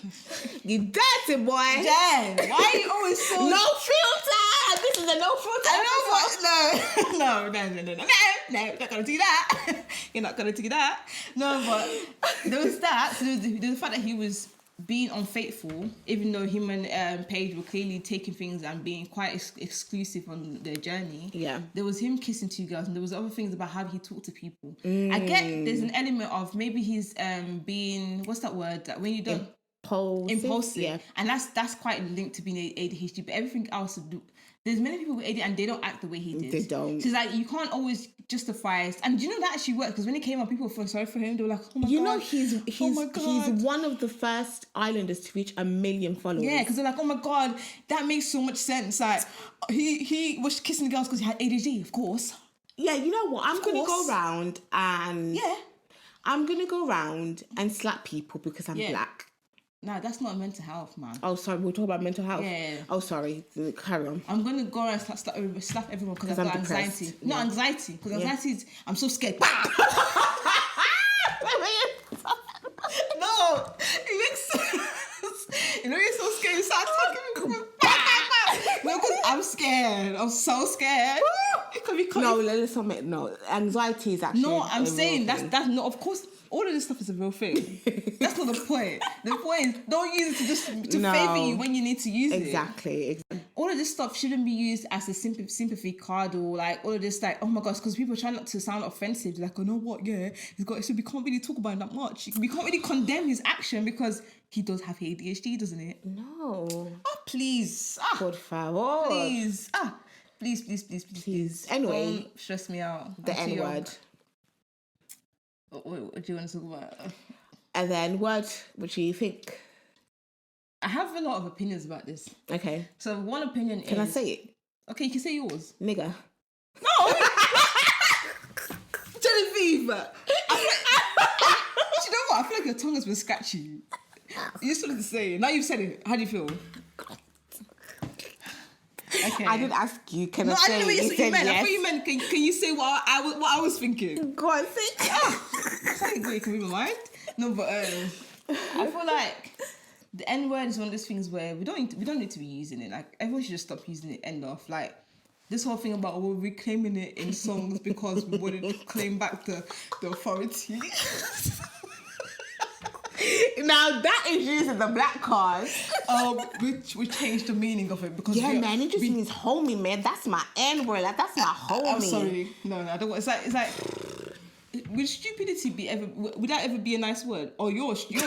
You dirty boy. Jen, why are you always so... No filter. This is a no filter. I know, no, you're not gonna do that. You're not gonna do that. No, but there was that. So there was the fact that he was being unfaithful, even though him and Paige were clearly taking things and being quite exclusive on their journey. Yeah, there was him kissing two girls, and there was other things about how he talked to people. I get there's an element of maybe he's being, what's that word, that when you don't impulsive, yeah, and that's quite linked to being ADHD. But everything else, there's many people with ADHD and they don't act the way he did. They don't. So it's like you can't always justify it. And you know that actually worked, because when he came out, people felt sorry for him. They were like, "Oh my God!" You know he's one of the first islanders to reach 1 million followers. Yeah, because they're like, "Oh my God, that makes so much sense." Like he was kissing girls because he had ADHD, of course. Yeah, you know what? I'm gonna go round and I'm gonna go round and slap people because I'm black. No, that's not mental health, man. Oh, sorry, we're talking about mental health? Yeah. Oh, sorry, carry on. I'm going to go and slap everyone because I've got anxiety. Yeah. Not anxiety, because anxiety is, I'm so scared. No, it makes sense. You know, you're so scared, you start talking me. No, because I'm scared. I'm so scared. No, anxiety is actually... No, I'm saying that's not, of course... All of this stuff is a real thing. That's not the point. The point is, don't use it to favour you when you need to use it. Exactly. All of this stuff shouldn't be used as a sympathy card or like all of this, like, oh my gosh, because people try not to sound offensive. Like, oh, know what? Yeah, so we can't really talk about it that much. We can't really condemn his action because he does have ADHD, doesn't it? No. Oh, please. Por favor. Please. Please. Anyway. Don't stress me out. The N-word. What do you want to talk about? And then what do you think? I have a lot of opinions about this. Okay. So one opinion Can I say it? Okay, you can say yours. Nigger. No! Genevieve! You know what? I feel like your tongue has been scratchy. You just wanted to say it. Now you've said it. How do you feel? Okay. I didn't ask you. Can I say it? You said yes. I thought you meant. Can you say what I was thinking? Go on, say it. That's how you can read my mind. No, but I feel like the N word is one of those things where we don't need to be using it. Like, everyone should just stop using it. End off. Like, this whole thing about we're reclaiming it in songs because we wanted to claim back the authority. Now that is using the black card. We changed the meaning of it because man, it just means homie, man. That's my N-word. Like, that's my homie. I'm sorry. No, I don't. It's like. Would stupidity would that ever be a nice word? Or you're stupid.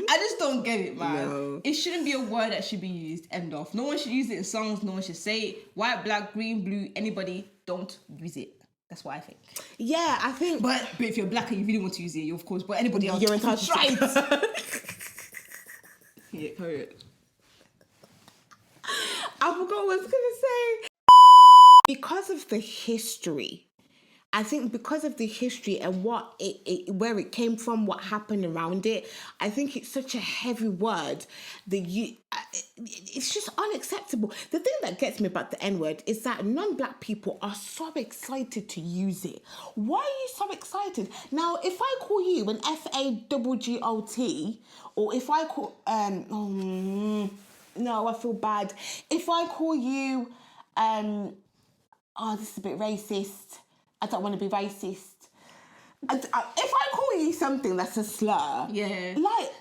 I just don't get it, man. No. It shouldn't be a word that should be used. End off. No one should use it in songs. No one should say it. White, black, green, blue. Anybody, don't use it. That's what I think. Yeah, I think. But if you're black and you really want to use it, you of course. But anybody else, you're entitled. Right. Yeah, carry it. I forgot what I was gonna say. Because of the history. I think because of the history and what where it came from, what happened around it, I think it's such a heavy word that it's just unacceptable. The thing that gets me about the N-word is that non-black people are so excited to use it. Why are you so excited? Now, if I call you an FAGGOT, or if I call no, I feel bad. If I call you this is a bit racist. I don't want to be racist. if I call you something that's a slur,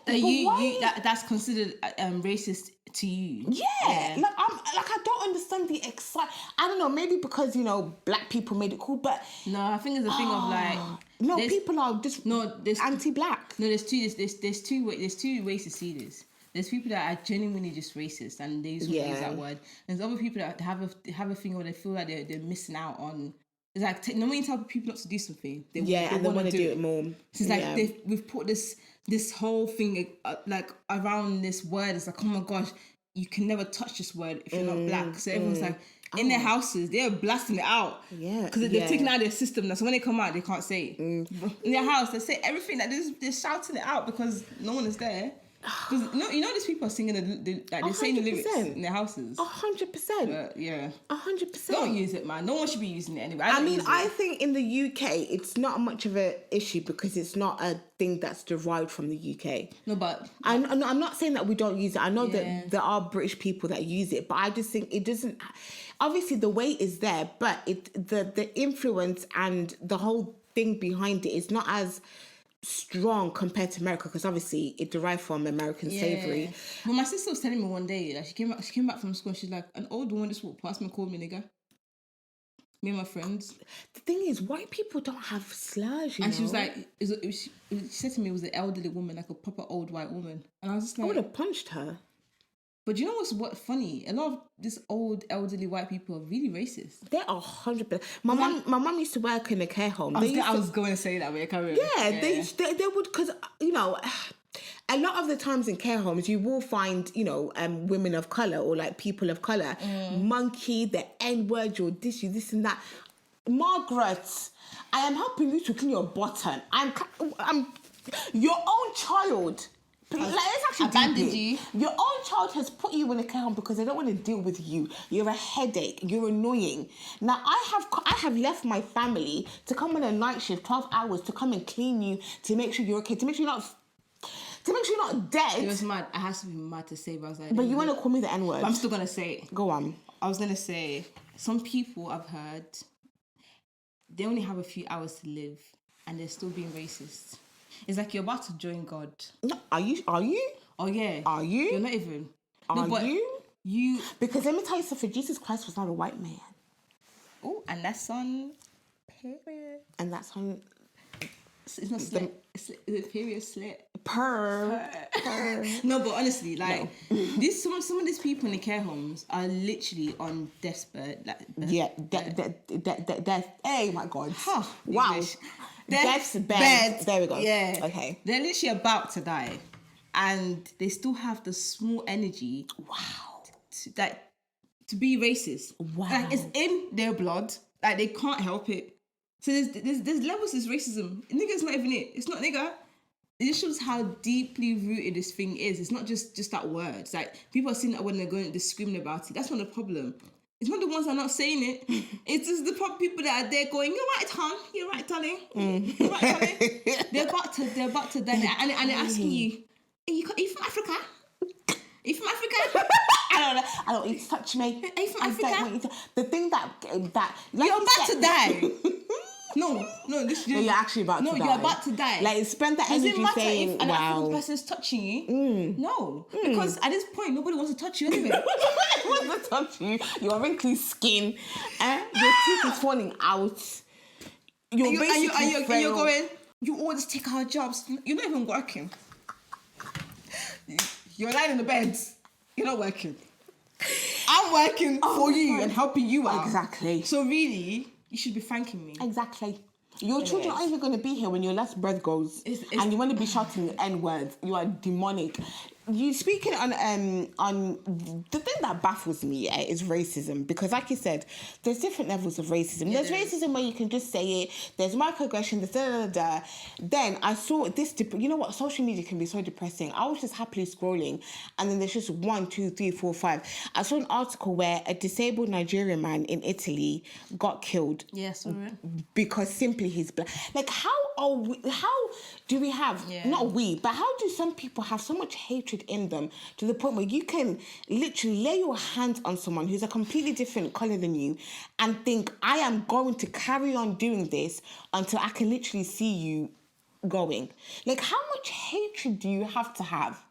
that's considered racist to you. Yeah. Like I don't understand the I don't know, maybe because black people made it cool, but no, I think it's a thing of like people are just anti-black. No, there's two ways to see this. There's people that are genuinely just racist and they just want to use that word. And there's other people that have a thing where they feel like they're missing out on. It's like when you tell people not to do something, they want to do it more. So it's like we've put this whole thing like around this word. It's like, oh my gosh, you can never touch this word if you're not black. So everyone's like in their houses, they're blasting it out. Yeah, because they're taking out their system. So when they come out, they can't say it. In their house, they say everything that they're shouting it out because no one is there. Because these people are singing they're saying the lyrics in their houses. 100%. Yeah. 100%. Don't use it, man. No one should be using it anyway. I think in the UK it's not much of an issue because it's not a thing that's derived from the UK. No, but I'm not saying that we don't use it. I know that there are British people that use it, but I just think it doesn't. Obviously, the weight is there, but the influence and the whole thing behind it is not as strong compared to America, because obviously it derived from American slavery. Well, my sister was telling me one day, like she came back from school and she's like, an old woman just walked past me and called me nigger. Me and my friends. The thing is, white people don't have slurs, and she was like, she said to me it was an elderly woman, like a proper old white woman. And I was just like, I would have punched her. But you know what's funny? A lot of these old elderly white people are really racist. They are 100%. My mum used to work in a care home. I was going to say that, but they would, because a lot of the times in care homes you will find women of color or like people of color monkey the N-word, or this and that. Margaret, I am helping you to clean your bottom. I'm your own child. Let's actually abandoned you. Your own child has put you in a care home because they don't want to deal with you. You're a headache. You're annoying. Now I have left my family to come on a night shift, 12 hours, to come and clean you, to make sure you're okay, to make sure you're not dead. It was mad. I had to be mad to say, but I was like, but you want to call me the N-word? I'm still gonna say it. Go on. I was gonna say some people I've heard, they only have a few hours to live and they're still being racist. It's like you're about to join God. No, are you? Oh yeah. Are you? You're not even. Are you? Because let me tell you something. Jesus Christ was not a white man. Oh, and that's on period. And that's on. It's not slit. It's period slit. Per. No, but honestly, like some of these people in the care homes are literally on death's bed. Death. Oh my God. Huh, wow. English. Death's bed. There we go. Yeah. Okay. They're literally about to die, and they still have the small energy. Wow. To be racist. Wow. Like it's in their blood. Like they can't help it. So there's levels of racism. Nigga's not even it. It's not nigga. It just shows how deeply rooted this thing is. It's not just that word. It's like people are seeing that when they're going to screaming about it. That's not the problem. It's not the ones that are not saying it. It's just the people that are there going, "You're right, hon. You're right, darling. You're right, darling." They're about to die, and they're asking you, "Are you from Africa? Are you from Africa?" I don't want you to touch me. Are you from Africa? The thing that like you're about to die. No, you're actually about to die. No, you're about to die. Like, spend that energy saying, if an African person's touching you? No. Because at this point, nobody wants to touch you anyway. Nobody wants to touch you. Your wrinkly skin. Your teeth is falling out. You're going, you all just take our jobs. You're not even working. You're lying in the bed. You're not working. I'm working for you and helping you out. Exactly. So really, you should be thanking me. Exactly. Your children aren't even going to be here when your last breath goes, and you want to be shouting N-words. You are demonic. You speaking on the thing that baffles me is racism, because like you said, there's different levels of racism. There's racism where you can just say it. There's microaggression. There's Then I saw this. You know what? Social media can be so depressing. I was just happily scrolling, and then there's just 1, 2, 3, 4, 5. I saw an article where a disabled Nigerian man in Italy got killed. Yes, because simply he's black. Like, how Do we have, not we, but how do some people have so much hatred in them to the point where you can literally lay your hands on someone who's a completely different colour than you and think, I am going to carry on doing this until I can literally see you going? Like, how much hatred do you have to have?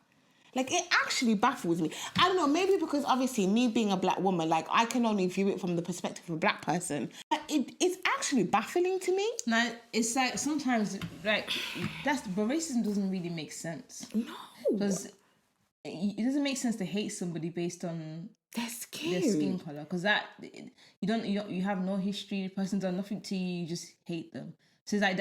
Like, it actually baffles me. I don't know, maybe because obviously me being a black woman, like, I can only view it from the perspective of a black person. But it's actually baffling to me. Now, it's like sometimes, like, but racism doesn't really make sense. No. Because it doesn't make sense to hate somebody based on their skin colour. Because you have no history, the person done nothing to you, you just hate them. So it's like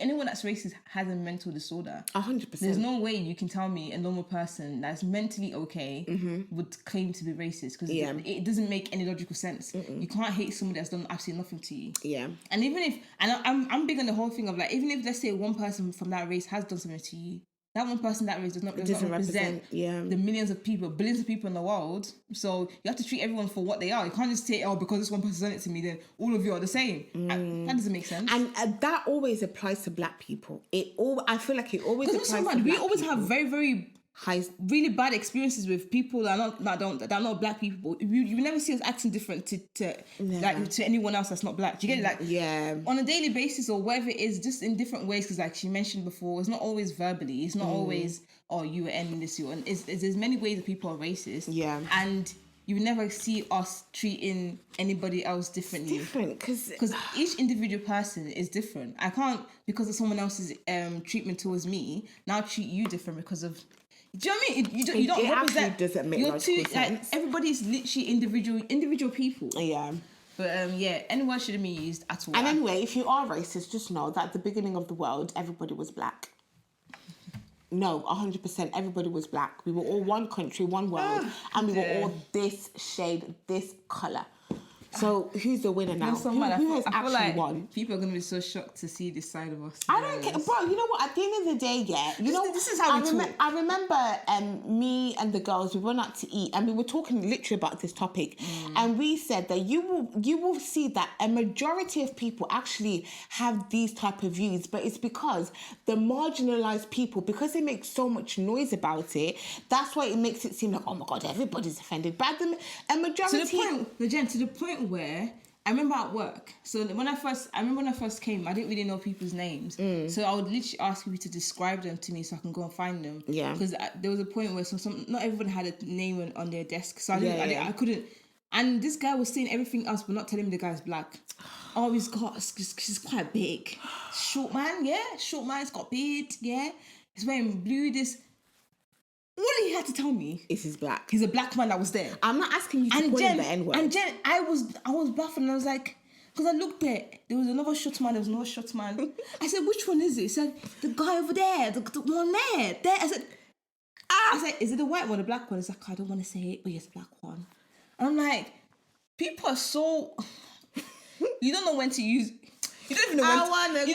anyone that's racist has a mental disorder. 100%. There's no way you can tell me a normal person that's mentally okay would claim to be racist, because it doesn't make any logical sense. You can't hate somebody that's done absolutely nothing to you. Yeah. And even if, I'm big on the whole thing of like, even if let's say one person from that race has done something to you, that one person, that race does not represent the millions of people, billions of people in the world. So you have to treat everyone for what they are. You can't just say, oh, because this one person's done it to me, then all of you are the same. That doesn't make sense. And that always applies to black people. I feel like it always applies to black people. We always have very, very really bad experiences with people that are not black people. You never see us acting different to anyone else that's not black. Do you get it? Like, on a daily basis or whatever it is, just in different ways. Because like she mentioned before, it's not always verbally. It's not always, oh, you were ending this, you. And there's many ways that people are racist. Yeah. And you never see us treating anybody else differently. It's different because each individual person is different. I can't, because of someone else's treatment towards me, now treat you different because of. Do you know what I mean? You don't represent. Doesn't make logical sense. Like, everybody's literally individual people. Yeah. But anyone shouldn't be used at all. And anyway, if you are racist, just know that at the beginning of the world, everybody was black. No, 100%. Everybody was black. We were all one country, one world, and we were all this shade, this colour. So who's the winner now? Who has actually won? People are going to be so shocked to see this side of us. I don't care, bro. You know what? At the end of the day, this is how we talk. I remember me and the girls, we went out to eat and we were talking literally about this topic, and we said that you will see that a majority of people actually have these type of views, but it's because the marginalized people, because they make so much noise about it, that's why it makes it seem like, oh my God, everybody's offended. But a majority to the point where I remember at work. So when I first came, I didn't really know people's names. So I would literally ask people to describe them to me so I can go and find them. Yeah. Because there was a point where not everyone had a name on their desk, so I couldn't. And this guy was saying everything else, but not telling me the guy's black. Oh, he's quite big, short man. Yeah, short man. He's got beard. Yeah, he's wearing blue. All he had to tell me is he's black. He's a black man that was there. I'm not asking you to call him the N-word. And Jen, I was baffled, and I was like, because I looked there was another short man, there was another short man. I said, which one is it? He said, the guy over there, the one there. I said, is it the white one, the black one? He's like, I don't want to say it, but yes, the black one. And I'm like, people are so, you don't know when to use, you don't even know when you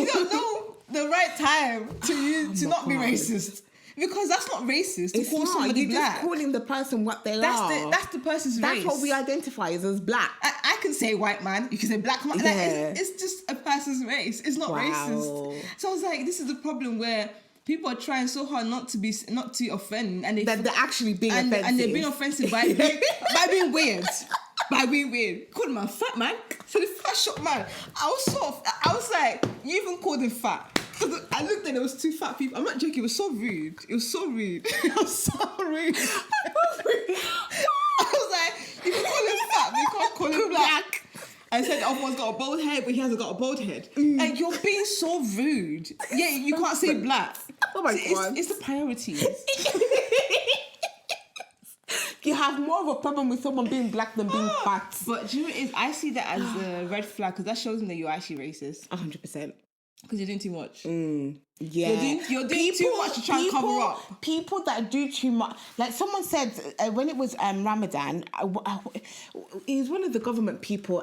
don't know the right time to not be racist, because that's not racist to call somebody black. You're just calling the person what they are. That's the person's race. That's what we identify as black. I can say white man, you can say black man. Yeah. It's just a person's race. It's not racist. So I was like, this is the problem where people are trying so hard not to offend, and they're actually being offensive, and they're being offensive by being weird. By being weird. Called him a fat man. So the fat short man, I was like, you even called him fat. Because I looked and there was two fat people. I'm not joking, it was so rude. It was so rude. I was like, you can call him fat, but you can't call him black. I said the other one's got a bald head, but he hasn't got a bald head. Like, you're being so rude. Yeah, you can't say black. Oh my God. It's the priorities. You have more of a problem with someone being black than being fat. But do you know what it is? I see that as a red flag, because that shows me that you're actually racist. 100%. Because you're doing too much. Yeah. You're doing too much to try and cover up. People that do too much. Like someone said, when it was Ramadan, he was one of the government people.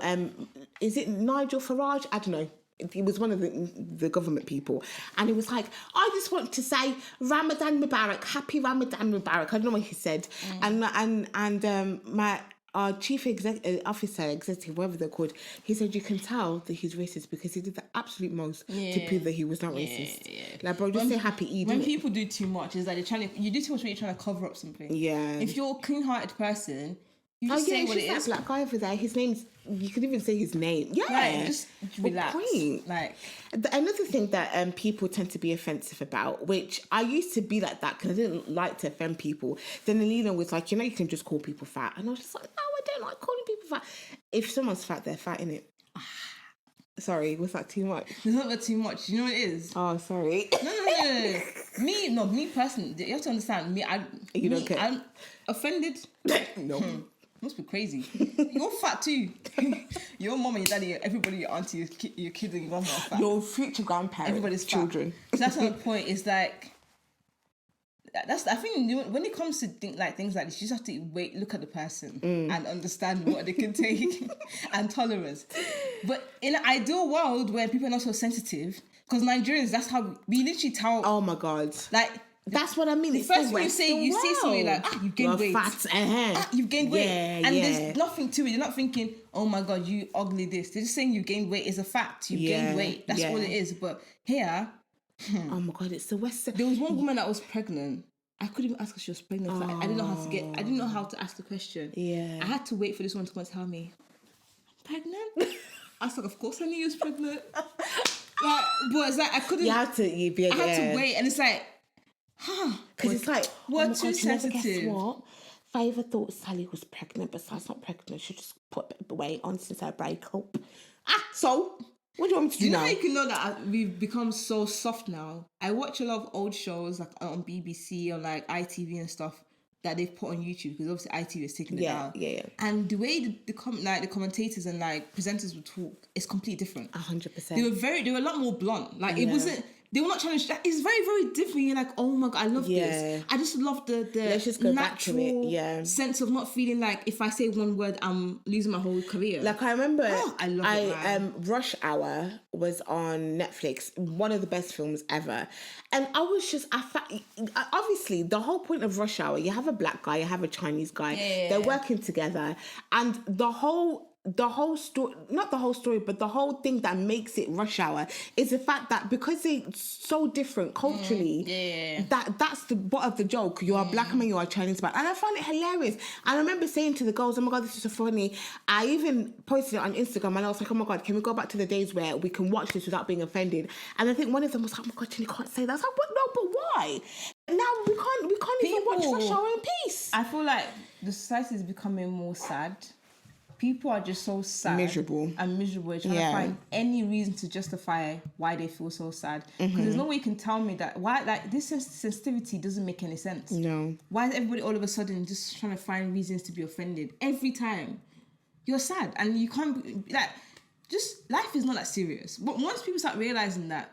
Is it Nigel Farage? I don't know. He was one of the government people, and he was like, I just want to say Ramadan Mubarak, happy Ramadan Mubarak. I don't know what he said. And our chief officer, executive, whatever they're called, he said you can tell that he's racist because he did the absolute most to prove that he was not racist. Yeah. Like, bro, just say happy Eid. When people do too much, it's like you do too much when you're trying to cover up something. Yeah. If you're a clean-hearted person, you just say what it is. That black guy over there, his name's, you could even say his name. Yeah. Right, just relax. Like, another thing that people tend to be offensive about, which I used to be like that because I didn't like to offend people. Then Alina was like, you can just call people fat. And I was just like, no, I don't like calling people fat. If someone's fat, they're fat, innit? Sorry, was that too much? It's not that too much. You know what it is? Oh, sorry. No. Me personally, you have to understand. Don't care. I'm offended. No. Must be crazy. You're fat too. Your mom and your daddy, everybody, your auntie, your kids and your mom are fat. Your future grandparents, everybody's children. So that's the point. Is like I think when it comes to things like this, you just have to look at the person and understand what they can take and tolerance. But in an ideal world where people are not so sensitive, because Nigerians, that's how we literally tell. Oh my God! Like. That's what I mean. The first thing you say something like, you've gained weight. Fat, you've gained weight. And there's nothing to it. You're not thinking, oh my God, you ugly this. They're just saying you gained weight is a fact. You gained weight. That's all it is. But here... oh my God, it's the West. There was one woman that was pregnant. I couldn't even ask her she was pregnant. I didn't know how to I didn't know how to ask the question. Yeah. I had to wait for this one to come and tell me, I'm pregnant? I was like, of course I knew you was pregnant. But it's like, I couldn't... I had to wait. And it's like... Because it's like, we're too sensitive. Guess what? If I ever thought Sally was pregnant, but Sally's not pregnant, she'll just put a bit of weight on since her breakup. So what do you want me to do now? You know how you can know that we've become so soft now? I watch a lot of old shows like on BBC or like ITV and stuff that they've put on YouTube, because obviously ITV is taking it down. Yeah. And the way the commentators and like presenters would talk is completely different. 100%. They were a lot more blunt. Like it wasn't. They were not trying to... It's very, very different. You're like, oh my God, I love this. I just love the Let's just go natural back to it. sense of not feeling like if I say one word, I'm losing my whole career. Like I remember, I love it, man. Rush Hour was on Netflix, one of the best films ever. And I was just... obviously, the whole point of Rush Hour, you have a black guy, you have a Chinese guy. Yeah. They're working together. And the whole story, not the whole story, but the whole thing that makes it Rush Hour is the fact that because they're so different culturally, that's the butt of the joke. You're a black man, you're a Chinese man. And I found it hilarious. And I remember saying to the girls, oh my God, this is so funny. I even posted it on Instagram and I was like, oh my God, can we go back to the days where we can watch this without being offended? And I think one of them was like, oh my God, you can't say that. I was like, what? No, but why? Now we can't even watch Rush Hour in peace. I feel like the society is becoming more sad. People are just so sad. Miserable. And miserable. Trying to find any reason to justify why they feel so sad. Because there's no way you can tell me that this sensitivity doesn't make any sense. No. Why is everybody all of a sudden just trying to find reasons to be offended? Every time. You're sad. And you can't be just life is not that serious. But once people start realizing that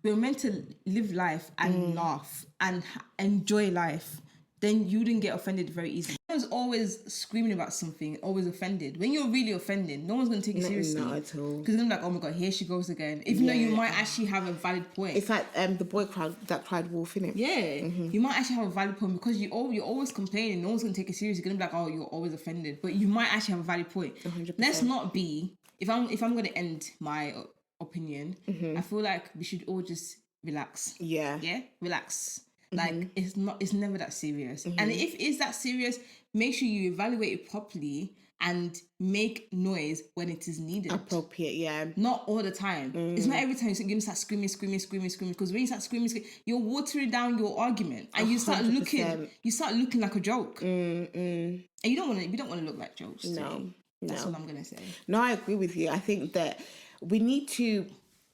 we're meant to live life and laugh and enjoy life, then you didn't get offended very easily. No one's always screaming about something, always offended. When you're really offended, no one's going to take you seriously. Not at all. Because they're like, oh my God, here she goes again. Even though you might actually have a valid point. It's like the boy that cried wolf, innit? Yeah. You might actually have a valid point because you're always complaining. No one's going to take it seriously. You're going to be like, oh, you're always offended. But you might actually have a valid point. 100%. Let's not be... If I'm going to end my opinion, I feel like we should all just relax. Yeah. Yeah? Relax. Like, it's never that serious. And if it is that serious, make sure you evaluate it properly and make noise when it is needed. Appropriate, yeah. Not all the time. It's not every time you're going to start screaming. Because when you start screaming, you're watering down your argument. And you start 100%. looking like a joke. And we don't want to look like jokes. No. That's all I'm going to say. No, I agree with you. I think that we need to...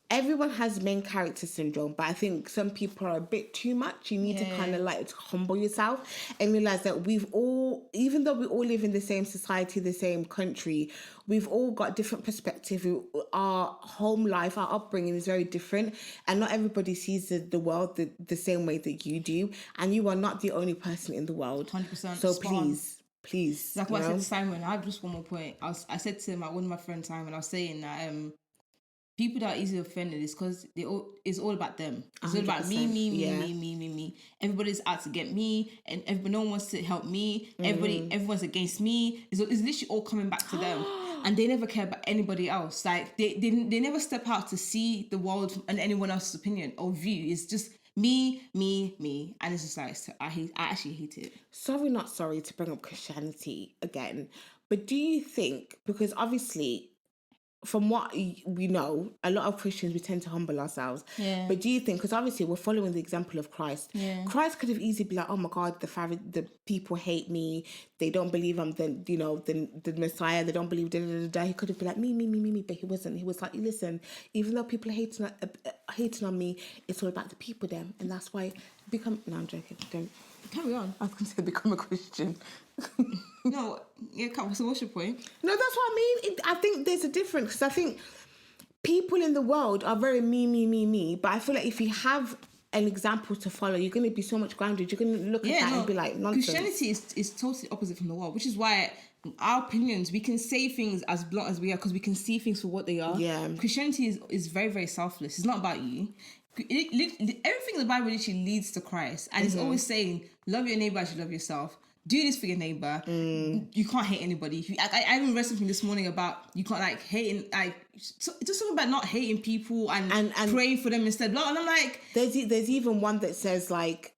Everyone has main character syndrome, but I think some people are a bit too much. You need to kind of like humble yourself and realize that even though we all live in the same society, the same country, we've all got different perspectives. Our home life, our upbringing is very different, and not everybody sees the world the same way that you do. And you are not the only person in the world. 100%. So please. Like what I said to Simon, I have just one more point. I said to one of my friends, Simon, I was saying that people that are easily offended is because it's all about them. It's all about me. Everybody's out to get me, and no one wants to help me. Everyone's against me. It's literally all coming back to them, and they never care about anybody else. Like they never step out to see the world and anyone else's opinion or view. It's just me, and it's just like I actually hate it. Not sorry to bring up Christianity again, but do you think, because obviously, from what we know, a lot of Christians, we tend to humble ourselves. Yeah. But do you think, because obviously we're following the example of Christ, Christ could have easily been like, oh my God, the people hate me. They don't believe I'm the Messiah. They don't believe He could have been like, me. But he wasn't. He was like, listen, even though people are hating on me, it's all about the people then. And that's why no, I'm joking. Don't. Carry on. I was going to say become a Christian. No, yeah, so what's your point? No, that's what I mean. I think there's a difference, because I think people in the world are very me. But I feel like if you have an example to follow, you're going to be so much grounded. You're going to look at that and be like, nonsense. Christianity is totally opposite from the world, which is why our opinions, we can say things as blunt as we are because we can see things for what they are. Yeah. Christianity is very, very selfless. It's not about you. Everything in the Bible literally leads to Christ, and it's always saying, love your neighbor as you love yourself. Do this for your neighbor. You can't hate anybody. I even read something this morning about you can't just something about not hating people and praying for them instead. And I'm like, there's even one that says like,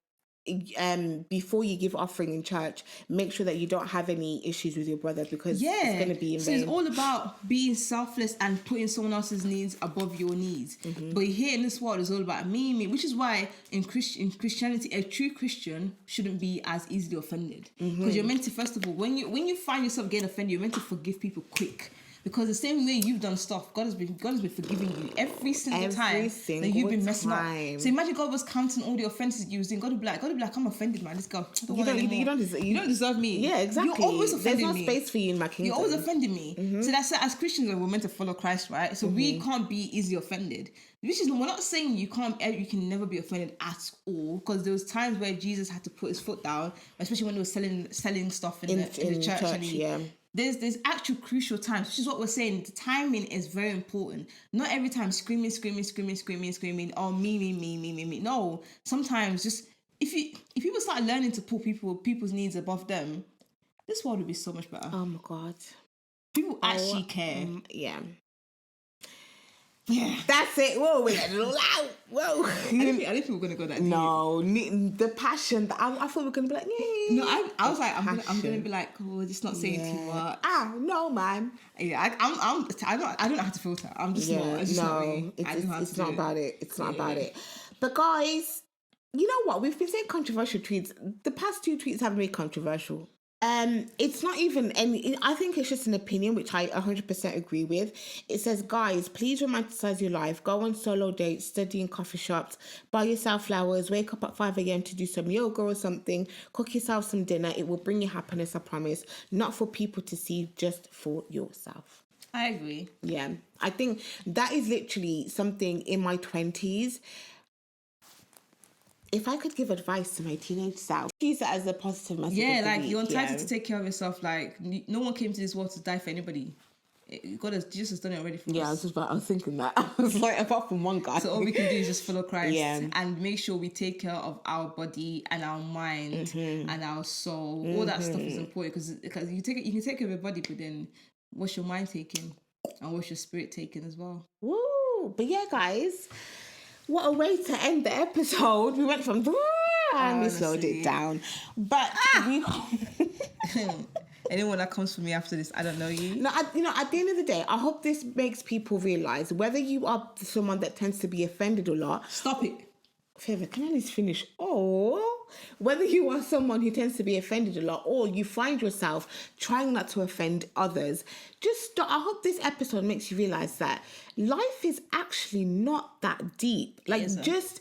before you give offering in church, make sure that you don't have any issues with your brother, because it's going to be in vain. So it's all about being selfless and putting someone else's needs above your needs. But here in this world, it's all about me, which is why in Christianity, a true Christian shouldn't be as easily offended, because you're meant to, first of all, when you find yourself getting offended, you're meant to forgive people quick. Because the same way you've done stuff, God has been forgiving you every single time that you've been messing up. So imagine God was counting all the offenses you was doing. God would be like, I'm offended, man. This girl, you don't deserve me. Yeah, exactly. You're always offending me. There's no space for you in my kingdom. You're always offending me. So that's as Christians, we're meant to follow Christ, right? So we can't be easily offended. Which is, we're not saying you can never be offended at all, because there was times where Jesus had to put his foot down, especially when he was selling stuff in the church. There's actual crucial times, which is what we're saying. The timing is very important. Not every time screaming. Oh, me. No, sometimes just if people start learning to put people's needs above them, this world would be so much better. Oh my God, people actually care. Yeah, that's it. Whoa, we let it all out. Whoa. I didn't think we were gonna go that deep. No, the passion. I thought we were gonna be like, no. I was like, I'm gonna be like, oh, just not saying too much. No, man. Yeah, I don't know how to filter. I'm just not. It's not me. It's not about it. It's not about it. But guys, you know what? We've been saying controversial tweets. The past 2 tweets haven't been controversial. It's not even I think it's just an opinion, which I 100% agree with. It says, guys, please romanticize your life, go on solo dates, study in coffee shops, buy yourself flowers, wake up at 5 a.m. to do some yoga or something, cook yourself some dinner. It will bring you happiness, I promise. Not for people to see, just for yourself. I agree. Yeah, I think that is literally something in my 20s. If I could give advice to my teenage self, use it as a positive message. Yeah, like you're entitled to take care of yourself. Like no one came to this world to die for anybody. Jesus has done it already for us. Yeah, I was thinking that. I was like, apart from one guy. So all we can do is just follow Christ and make sure we take care of our body and our mind and our soul. All that stuff is important, because you can take care of your body, but then what's your mind taking and what's your spirit taking as well? Woo! But yeah, guys. What a way to end the episode. We went from and we slowed it down. But anyone that comes for me after this, I don't know you. No, at the end of the day, I hope this makes people realise, whether you are someone that tends to be offended a lot. Stop it. Favor, can I at least finish? Whether you are someone who tends to be offended a lot, or you find yourself trying not to offend others, just stop. I hope this episode makes you realise that life is actually not that deep. Just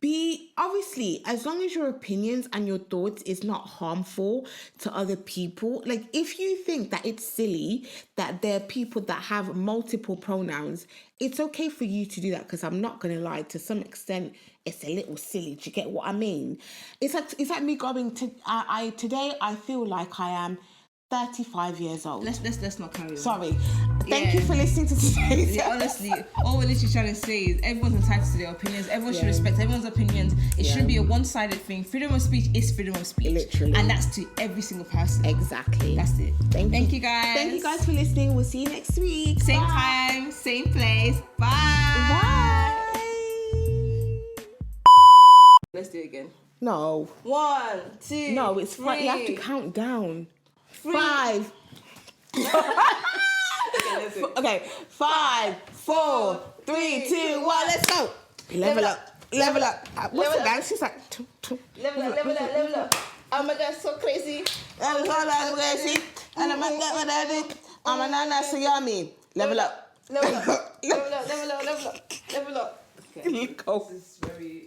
be, obviously, as long as your opinions and your thoughts is not harmful to other people. Like, if you think that it's silly that there are people that have multiple pronouns, it's okay for you to do that, because I'm not going to lie, to some extent, it's a little silly. Do you get what I mean? It's like me going to, today I feel like I am 35 years old. Let's not carry on. Sorry. Thank you for listening to today's honestly, all we're literally trying to say is everyone's entitled to their opinions. Everyone should respect everyone's opinions. It shouldn't be a one-sided thing. Freedom of speech is freedom of speech. Literally. And that's to every single person. Exactly. That's it. Thank you guys. Thank you guys for listening. We'll see you next week. Same time, same place. Bye. Bye. Let's do it again. No. 1, 2. No, it's 3. fun. You have to count down. 3. 5. Okay, 5, 4, 3, 2, 1. Let's go. Level up. Level up. What's the dance? She's like. Level up. Oh my God, so crazy. I'm so crazy. And I'm like, what I did. I'm a nana, so yummy. Level up. Level up. Level up. Okay. This is very.